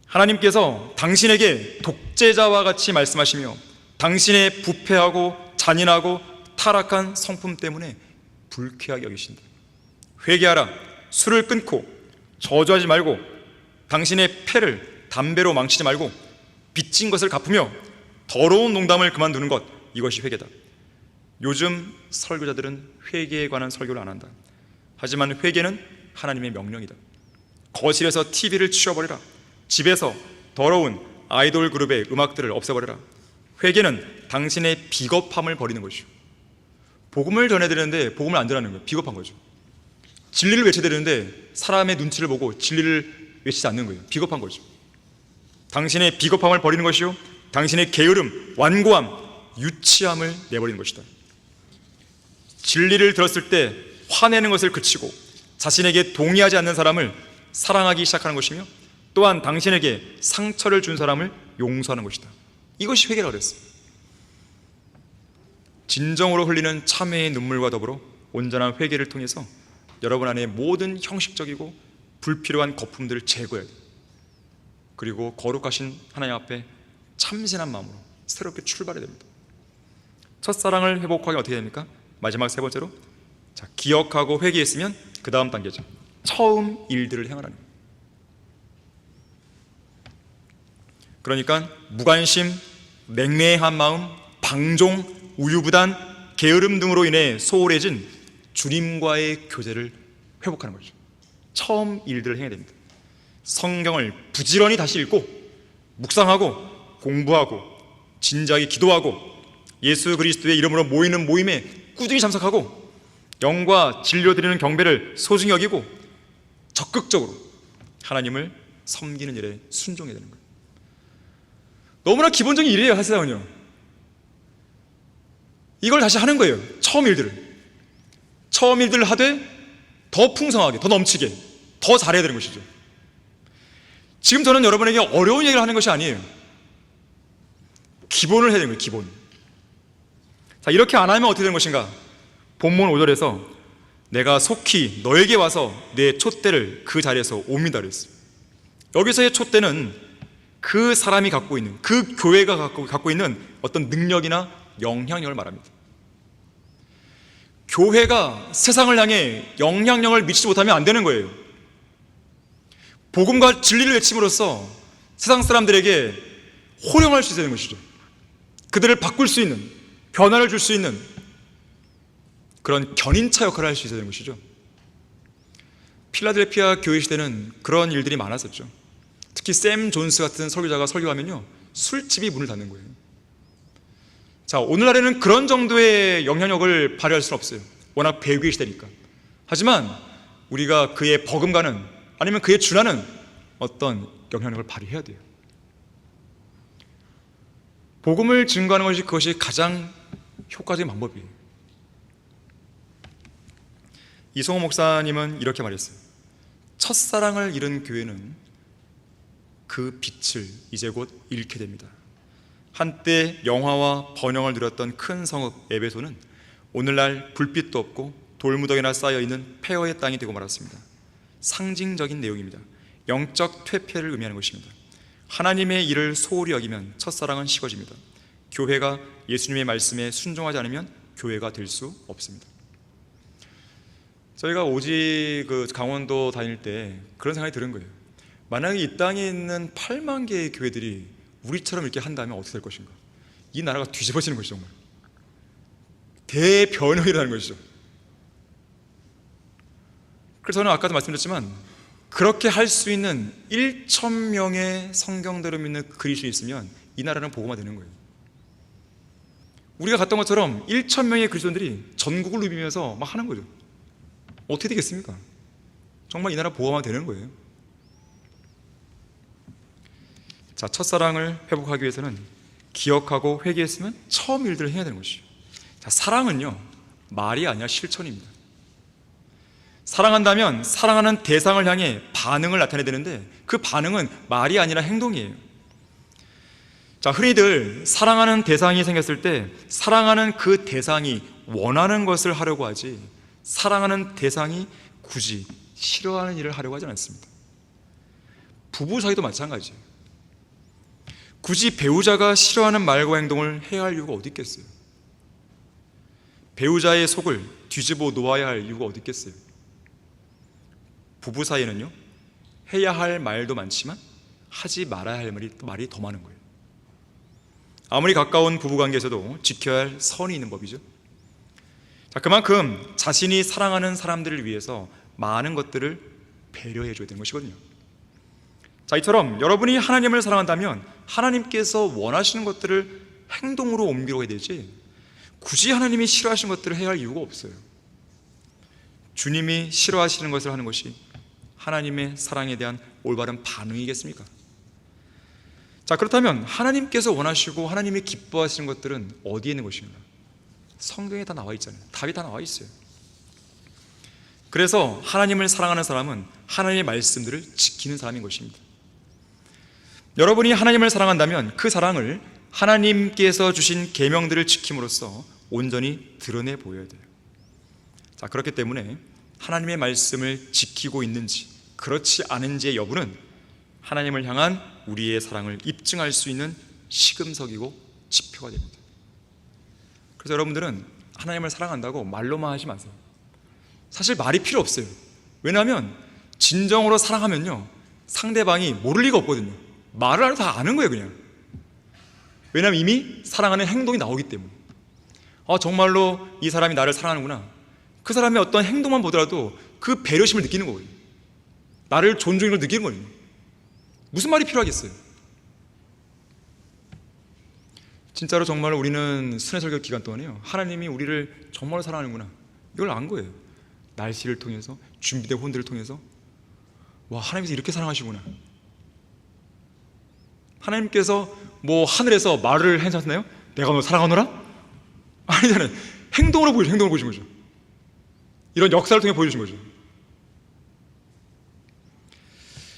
하나님께서 당신에게 독재자와 같이 말씀하시며 당신의 부패하고 잔인하고 타락한 성품 때문에 불쾌하게 여기신다. 회개하라. 술을 끊고 저주하지 말고 당신의 패를 담배로 망치지 말고 빚진 것을 갚으며 더러운 농담을 그만두는 것, 이것이 회개다. 요즘 설교자들은 회개에 관한 설교를 안 한다. 하지만 회개는 하나님의 명령이다. 거실에서 TV를 치워버리라. 집에서 더러운 아이돌 그룹의 음악들을 없애버려라. 회개는 당신의 비겁함을 버리는 것이죠. 복음을 전해드리는데 복음을 안 전하는 거예요. 비겁한 거죠. 진리를 외쳐야 되는데 사람의 눈치를 보고 진리를 외치지 않는 거예요. 비겁한 거죠. 당신의 비겁함을 버리는 것이요, 당신의 게으름, 완고함, 유치함을 내버리는 것이다. 진리를 들었을 때 화내는 것을 그치고 자신에게 동의하지 않는 사람을 사랑하기 시작하는 것이며, 또한 당신에게 상처를 준 사람을 용서하는 것이다. 이것이 회개라고 그랬어요. 진정으로 흘리는 참회의 눈물과 더불어 온전한 회개를 통해서 여러분 안에 모든 형식적이고 불필요한 거품들을 제거해야 돼요. 그리고 거룩하신 하나님 앞에 참신한 마음으로 새롭게 출발해야 됩니다. 첫사랑을 회복하기 어떻게 됩니까? 마지막 세 번째로, 자, 기억하고 회개했으면 그 다음 단계죠. 처음 일들을 행하라는 거예요. 그러니까 무관심, 냉랭한 마음, 방종, 우유부단, 게으름 등으로 인해 소홀해진 주님과의 교제를 회복하는 거죠. 처음 일들을 해야 됩니다. 성경을 부지런히 다시 읽고 묵상하고 공부하고 진지하게 기도하고 예수 그리스도의 이름으로 모이는 모임에 꾸준히 참석하고 영과 진료 드리는 경배를 소중히 여기고 적극적으로 하나님을 섬기는 일에 순종해야 되는 거예요. 너무나 기본적인 일이에요. 사실은요, 이걸 다시 하는 거예요. 처음 일들을 하되 더 풍성하게, 더 넘치게, 더 잘해야 되는 것이죠. 지금 저는 여러분에게 어려운 얘기를 하는 것이 아니에요. 기본을 해야 되는 거예요. 기본. 자, 이렇게 안 하면 어떻게 되는 것인가? 본문 5절에서 내가 속히 너에게 와서 내 촛대를 그 자리에서 옮긴다 그랬어요. 여기서의 촛대는 그 사람이 갖고 있는, 그 교회가 갖고 있는 어떤 능력이나 영향력을 말합니다. 교회가 세상을 향해 영향력을 미치지 못하면 안 되는 거예요. 복음과 진리를 외침으로써 세상 사람들에게 호령할 수 있어야 되는 것이죠. 그들을 바꿀 수 있는, 변화를 줄 수 있는 그런 견인차 역할을 할 수 있어야 되는 것이죠. 필라델피아 교회 시대는 그런 일들이 많았었죠. 특히 샘 존스 같은 설교자가 설교하면요, 술집이 문을 닫는 거예요. 자, 오늘날에는 그런 정도의 영향력을 발휘할 수는 없어요. 워낙 배교의 시대니까. 하지만 우리가 그에 버금가는, 아니면 그에 준하는 어떤 영향력을 발휘해야 돼요. 복음을 증거하는 것이, 그것이 가장 효과적인 방법이에요. 이성호 목사님은 이렇게 말했어요. 첫사랑을 잃은 교회는 그 빛을 이제 곧 잃게 됩니다. 한때 영화와 번영을 누렸던 큰 성읍 에베소는 오늘날 불빛도 없고 돌무더기나 쌓여있는 폐허의 땅이 되고 말았습니다. 상징적인 내용입니다. 영적 퇴폐를 의미하는 것입니다. 하나님의 일을 소홀히 여기면 첫사랑은 식어집니다. 교회가 예수님의 말씀에 순종하지 않으면 교회가 될 수 없습니다. 저희가 오직 강원도 다닐 때 그런 생각이 드는 거예요. 만약에 이 땅에 있는 8만 개의 교회들이 우리처럼 이렇게 한다면 어떻게 될 것인가? 이 나라가 뒤집어지는 것이죠. 정말 대변형이 일어나는 것이죠. 그래서 저는 아까도 말씀드렸지만, 그렇게 할 수 있는 1,000명의 성경대로 믿는 그리스도인이 있으면 이 나라는 복음화 되는 거예요. 우리가 갔던 것처럼 1,000명의 그리스도인들이 전국을 누비면서 막 하는 거죠. 어떻게 되겠습니까? 정말 이 나라 복음화 되는 거예요. 자, 첫사랑을 회복하기 위해서는 기억하고 회개했으면 처음 일들을 해야 되는 것이죠. 자, 사랑은요, 말이 아니라 실천입니다. 사랑한다면 사랑하는 대상을 향해 반응을 나타내야 되는데, 그 반응은 말이 아니라 행동이에요. 자, 흔히들 사랑하는 대상이 생겼을 때 사랑하는 그 대상이 원하는 것을 하려고 하지, 사랑하는 대상이 굳이 싫어하는 일을 하려고 하지 않습니다. 부부 사이도 마찬가지예요. 굳이 배우자가 싫어하는 말과 행동을 해야 할 이유가 어디 있겠어요? 배우자의 속을 뒤집어 놓아야 할 이유가 어디 있겠어요? 부부 사이에는요, 해야 할 말도 많지만 하지 말아야 할 말이 더 많은 거예요. 아무리 가까운 부부관계에서도 지켜야 할 선이 있는 법이죠. 자, 그만큼 자신이 사랑하는 사람들을 위해서 많은 것들을 배려해 줘야 되는 것이거든요. 자, 이처럼 여러분이 하나님을 사랑한다면 하나님께서 원하시는 것들을 행동으로 옮기려고 해야 되지, 굳이 하나님이 싫어하시는 것들을 해야 할 이유가 없어요. 주님이 싫어하시는 것을 하는 것이 하나님의 사랑에 대한 올바른 반응이겠습니까? 자, 그렇다면 하나님께서 원하시고 하나님이 기뻐하시는 것들은 어디에 있는 것인가? 성경에 다 나와 있잖아요. 답이 다 나와 있어요. 그래서 하나님을 사랑하는 사람은 하나님의 말씀들을 지키는 사람인 것입니다. 여러분이 하나님을 사랑한다면 그 사랑을 하나님께서 주신 계명들을 지킴으로써 온전히 드러내 보여야 돼요. 자, 그렇기 때문에 하나님의 말씀을 지키고 있는지 그렇지 않은지의 여부는 하나님을 향한 우리의 사랑을 입증할 수 있는 시금석이고 지표가 됩니다. 그래서 여러분들은 하나님을 사랑한다고 말로만 하지 마세요. 사실 말이 필요 없어요. 왜냐하면 진정으로 사랑하면요, 상대방이 모를 리가 없거든요. 말을 안 해도 다 아는 거예요, 그냥. 왜냐하면 이미 사랑하는 행동이 나오기 때문에. 정말로 이 사람이 나를 사랑하는구나. 그 사람의 어떤 행동만 보더라도 그 배려심을 느끼는 거거든요. 나를 존중하는 걸 느끼는 거예요. 무슨 말이 필요하겠어요? 진짜로 정말로 우리는 순회설교 기간 동안에요, 하나님이 우리를 정말로 사랑하는구나, 이걸 안 거예요. 날씨를 통해서, 준비된 혼들을 통해서, 와, 하나님께서 이렇게 사랑하시구나. 하나님께서 뭐 하늘에서 말을 하셨나요? 내가 너 사랑하노라? 아니잖아요. 행동으로 보여주신 거죠. 이런 역사를 통해 보여주신 거죠.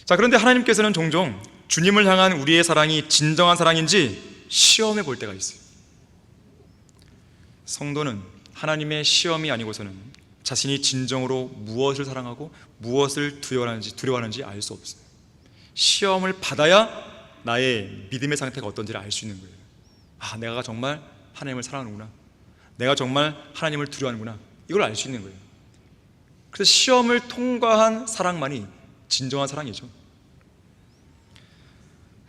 자, 그런데 하나님께서는 종종 주님을 향한 우리의 사랑이 진정한 사랑인지 시험해 볼 때가 있어요. 성도는 하나님의 시험이 아니고서는 자신이 진정으로 무엇을 사랑하고 무엇을 두려워하는지 알 수 없어요. 시험을 받아야 나의 믿음의 상태가 어떤지를 알 수 있는 거예요. 내가 정말 하나님을 사랑하는구나, 내가 정말 하나님을 두려워하는구나, 이걸 알 수 있는 거예요. 그래서 시험을 통과한 사랑만이 진정한 사랑이죠.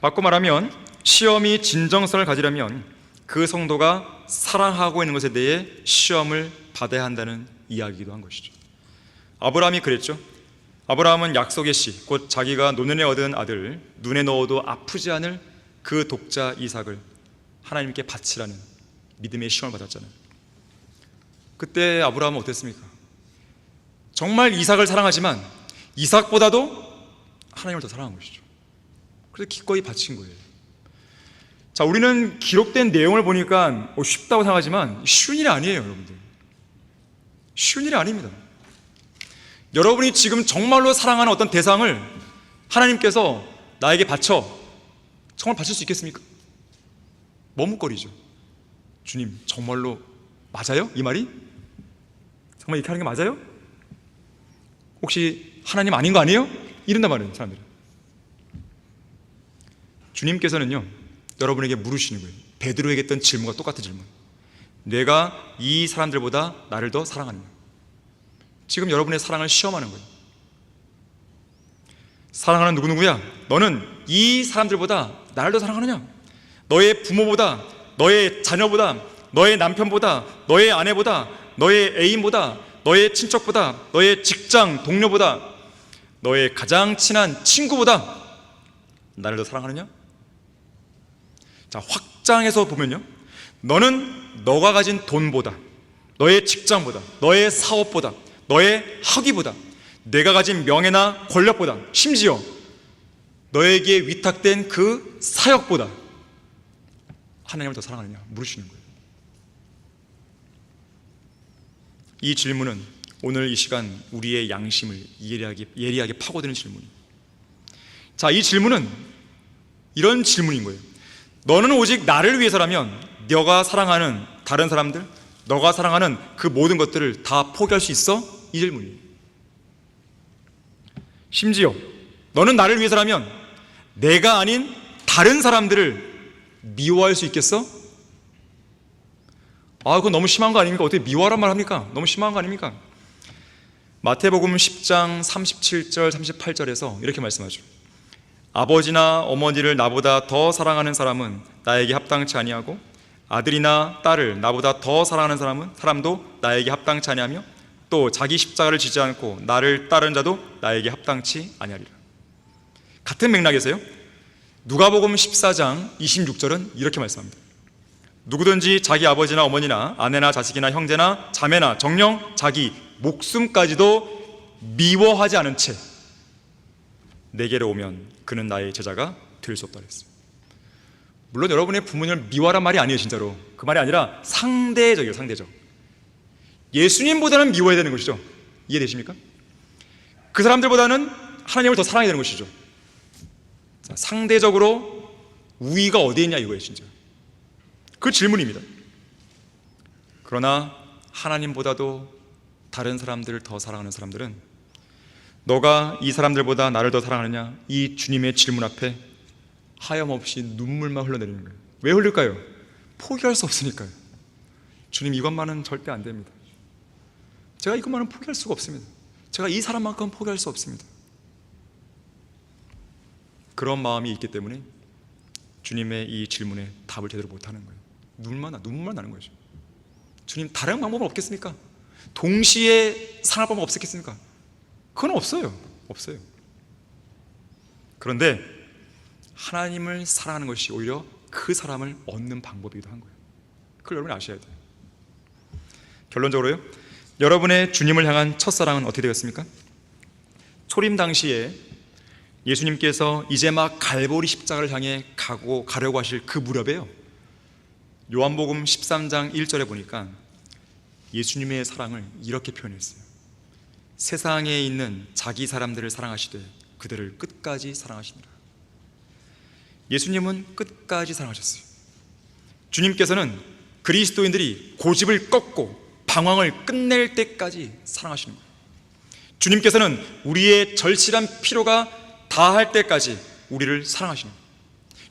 바꿔 말하면 시험이 진정성을 가지려면 그 성도가 사랑하고 있는 것에 대해 시험을 받아야 한다는 이야기이기도 한 것이죠. 아브라함이 그랬죠. 아브라함은 약속의 씨, 곧 자기가 노년에 얻은 아들, 눈에 넣어도 아프지 않을 그 독자 이삭을 하나님께 바치라는 믿음의 시험을 받았잖아요. 그때 아브라함은 어땠습니까? 정말 이삭을 사랑하지만 이삭보다도 하나님을 더 사랑한 것이죠. 그래서 기꺼이 바친 거예요. 자, 우리는 기록된 내용을 보니까 쉽다고 생각하지만 쉬운 일이 아니에요, 여러분들. 쉬운 일이 아닙니다. 여러분이 지금 정말로 사랑하는 어떤 대상을 하나님께서 나에게 바쳐, 정말 바칠 수 있겠습니까? 머뭇거리죠. 주님, 정말로 맞아요? 이 말이? 정말 이렇게 하는 게 맞아요? 혹시 하나님 아닌 거 아니에요? 이런단 말이에요, 사람들은. 주님께서는요, 여러분에게 물으시는 거예요. 베드로에게 했던 질문과 똑같은 질문. 내가 이 사람들보다 나를 더 사랑하느냐? 지금 여러분의 사랑을 시험하는 거예요. 사랑하는 누구누구야? 너는 이 사람들보다 나를 더 사랑하느냐? 너의 부모보다, 너의 자녀보다, 너의 남편보다, 너의 아내보다, 너의 애인보다, 너의 친척보다, 너의 직장 동료보다, 너의 가장 친한 친구보다 나를 더 사랑하느냐? 자, 확장해서 보면요, 너는 너가 가진 돈보다, 너의 직장보다, 너의 사업보다, 너의 학위보다, 내가 가진 명예나 권력보다, 심지어 너에게 위탁된 그 사역보다 하나님을 더 사랑하느냐 물으시는 거예요. 이 질문은 오늘 이 시간 우리의 양심을 예리하게 파고드는 질문이에요. 자, 이 질문은 이런 질문인 거예요. 너는 오직 나를 위해서라면 너가 사랑하는 다른 사람들, 너가 사랑하는 그 모든 것들을 다 포기할 수 있어? 이 질문이에요. 심지어 너는 나를 위해서라면 내가 아닌 다른 사람들을 미워할 수 있겠어? 그건 너무 심한 거 아닙니까? 어떻게 미워하란 말 합니까? 너무 심한 거 아닙니까? 마태복음 10장 37절 38절에서 이렇게 말씀하죠. 아버지나 어머니를 나보다 더 사랑하는 사람은 나에게 합당치 아니하고 아들이나 딸을 나보다 더 사랑하는 사람도 나에게 합당치 아니하며 또 자기 십자가를 지지 않고 나를 따르는 자도 나에게 합당치 아니하리라. 같은 맥락에서요, 누가복음 14장 26절은 이렇게 말씀합니다. 누구든지 자기 아버지나 어머니나 아내나 자식이나 형제나 자매나 정녕 자기 목숨까지도 미워하지 않은 채 내게로 오면 그는 나의 제자가 될 수 없다 그랬어요. 물론 여러분의 부모님을 미워하란 말이 아니에요. 진짜로 그 말이 아니라 상대적이에요. 상대적. 예수님보다는 미워해야 되는 것이죠. 이해되십니까? 그 사람들보다는 하나님을 더 사랑해야 되는 것이죠. 자, 상대적으로 우위가 어디에 있냐 이거예요. 진짜 그 질문입니다. 그러나 하나님보다도 다른 사람들을 더 사랑하는 사람들은 너가 이 사람들보다 나를 더 사랑하느냐, 이 주님의 질문 앞에 하염없이 눈물만 흘러내리는 거예요. 왜 흘릴까요? 포기할 수 없으니까요. 주님, 이것만은 절대 안 됩니다. 제가 이것만은 포기할 수가 없습니다. 제가 이 사람만큼 포기할 수 없습니다. 그런 마음이 있기 때문에 주님의 이 질문에 답을 제대로 못하는 거예요. 눈물만 나는 거죠. 주님, 다른 방법은 없겠습니까? 동시에 사랑할 방법 없겠습니까? 그건 없어요. 그런데 하나님을 사랑하는 것이 오히려 그 사람을 얻는 방법이기도 한 거예요. 그걸 여러분이 아셔야 돼요. 결론적으로요, 여러분의 주님을 향한 첫사랑은 어떻게 되었습니까? 초림 당시에 예수님께서 이제 막 갈보리 십자가를 향해 가려고 하실 그 무렵에요, 요한복음 13장 1절에 보니까 예수님의 사랑을 이렇게 표현했어요. 세상에 있는 자기 사람들을 사랑하시되 그들을 끝까지 사랑하시니라. 예수님은 끝까지 사랑하셨어요. 주님께서는 그리스도인들이 고집을 꺾고 방황을 끝낼 때까지 사랑하시는 거예요. 주님께서는 우리의 절실한 필요가 다할 때까지 우리를 사랑하시는 거예요.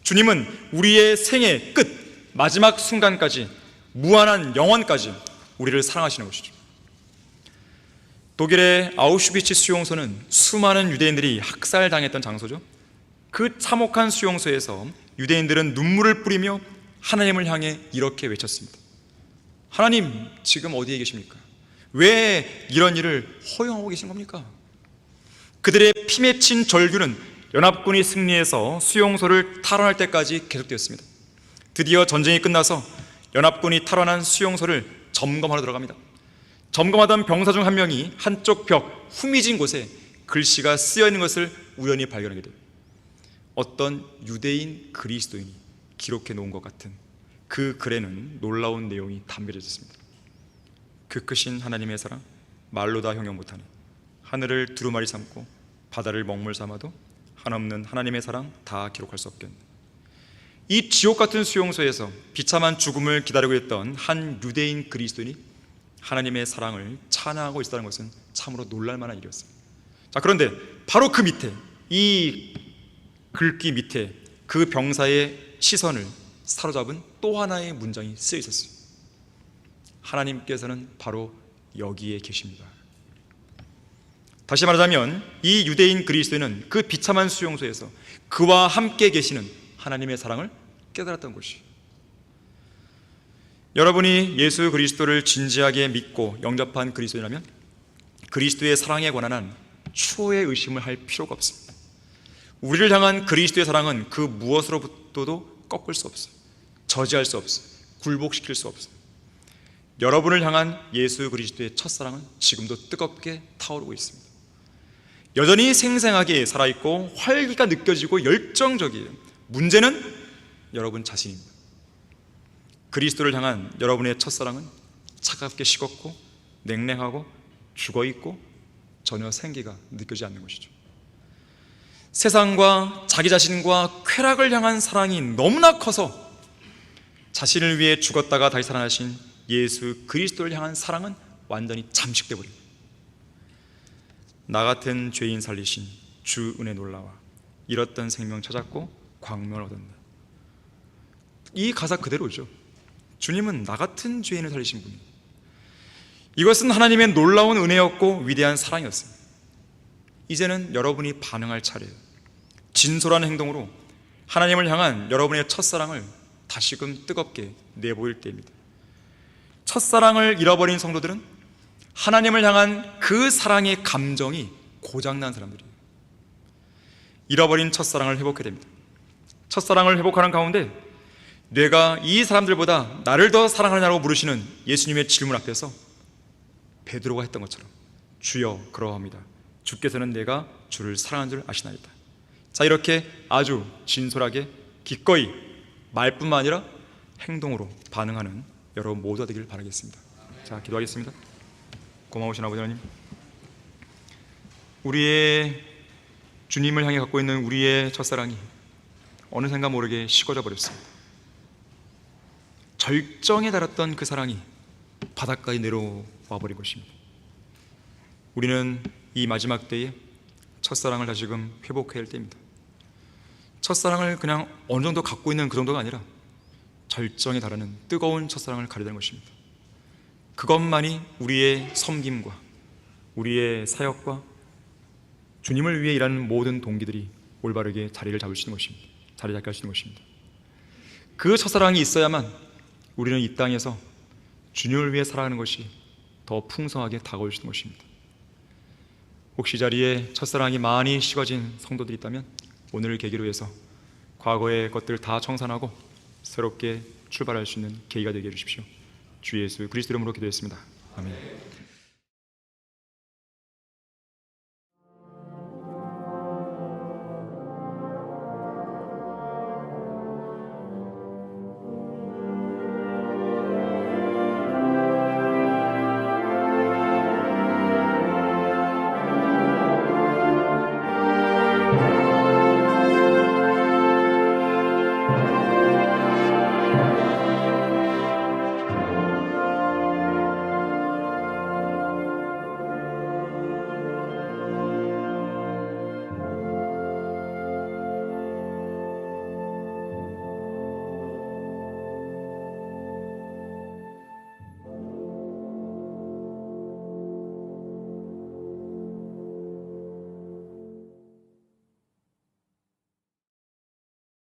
주님은 우리의 생의 끝, 마지막 순간까지, 무한한 영원까지 우리를 사랑하시는 것이죠. 독일의 아우슈비츠 수용소는 수많은 유대인들이 학살당했던 장소죠. 그 참혹한 수용소에서 유대인들은 눈물을 뿌리며 하나님을 향해 이렇게 외쳤습니다. 하나님, 지금 어디에 계십니까? 왜 이런 일을 허용하고 계신 겁니까? 그들의 피 맺힌 절규는 연합군이 승리해서 수용소를 탈환할 때까지 계속되었습니다. 드디어 전쟁이 끝나서 연합군이 탈환한 수용소를 점검하러 들어갑니다. 점검하던 병사 중 한 명이 한쪽 벽 후미진 곳에 글씨가 쓰여있는 것을 우연히 발견하게 돼요. 어떤 유대인 그리스도인이 기록해 놓은 것 같은 그 글에는 놀라운 내용이 담겨져 있습니다. 그 크신 하나님의 사랑 말로 다 형용 못하네. 하늘을 두루마리 삼고 바다를 먹물 삼아도 한없는 하나님의 사랑 다 기록할 수 없겠네. 이 지옥 같은 수용소에서 비참한 죽음을 기다리고 있던 한 유대인 그리스도인이 하나님의 사랑을 찬양하고 있었다는 것은 참으로 놀랄만한 일이었어요. 자, 그런데 바로 그 밑에, 이 글귀 밑에 그 병사의 시선을 사로잡은 또 하나의 문장이 쓰여 있었어요. 하나님께서는 바로 여기에 계십니다. 다시 말하자면 이 유대인 그리스도인은 그 비참한 수용소에서 그와 함께 계시는 하나님의 사랑을 깨달았던 것이, 여러분이 예수 그리스도를 진지하게 믿고 영접한 그리스도인이라면 그리스도의 사랑에 관한 추호의 의심을 할 필요가 없습니다. 우리를 향한 그리스도의 사랑은 그 무엇으로부터도 꺾을 수 없어요. 저지할 수 없어요. 굴복시킬 수 없어요. 여러분을 향한 예수 그리스도의 첫사랑은 지금도 뜨겁게 타오르고 있습니다. 여전히 생생하게 살아있고 활기가 느껴지고 열정적이에요. 문제는 여러분 자신입니다. 그리스도를 향한 여러분의 첫사랑은 차갑게 식었고 냉랭하고 죽어있고 전혀 생기가 느껴지지 않는 것이죠. 세상과 자기 자신과 쾌락을 향한 사랑이 너무나 커서 자신을 위해 죽었다가 다시 살아나신 예수 그리스도를 향한 사랑은 완전히 잠식돼 버립니다. 나 같은 죄인 살리신 주 은혜 놀라와 잃었던 생명 찾았고 광명을 얻었네. 이 가사 그대로죠. 주님은 나 같은 죄인을 살리신 분이에요. 이것은 하나님의 놀라운 은혜였고 위대한 사랑이었습니다. 이제는 여러분이 반응할 차례예요. 진솔한 행동으로 하나님을 향한 여러분의 첫사랑을 다시금 뜨겁게 내보일 때입니다. 첫사랑을 잃어버린 성도들은 하나님을 향한 그 사랑의 감정이 고장난 사람들이에요. 잃어버린 첫사랑을 회복해야 됩니다. 첫사랑을 회복하는 가운데 뇌가 이 사람들보다 나를 더 사랑하느냐고 물으시는 예수님의 질문 앞에서 베드로가 했던 것처럼 주여 그러합니다. 주께서는 내가 주를 사랑하는 줄 아시나이다. 자, 이렇게 아주 진솔하게 기꺼이 말뿐만 아니라 행동으로 반응하는 여러분 모두가 되기를 바라겠습니다. 자, 기도하겠습니다. 고마우신 아버지 하나님, 우리의 주님을 향해 갖고 있는 우리의 첫사랑이 어느샌가 모르게 식어져 버렸습니다. 절정에 달했던 그 사랑이 바닥까지 내려와 버린 것입니다. 우리는 이 마지막 때에 첫사랑을 다시금 회복해야 할 때입니다. 첫사랑을 그냥 어느 정도 갖고 있는 그 정도가 아니라 절정에 달하는 뜨거운 첫사랑을 가져야 되는 것입니다. 그것만이 우리의 섬김과 우리의 사역과 주님을 위해 일하는 모든 동기들이 올바르게 자리를 잡을 수 있는 것입니다. 자리 잡게 할 수 있는 것입니다. 그 첫사랑이 있어야만 우리는 이 땅에서 주님을 위해 살아가는 것이 더 풍성하게 다가올 수 있는 것입니다. 혹시 이 자리에 첫사랑이 많이 식어진 성도들이 있다면 오늘을 계기로 해서 과거의 것들을 다 청산하고 새롭게 출발할 수 있는 계기가 되게 해주십시오. 주 예수 그리스도 이름으로 기도했습니다. 아멘.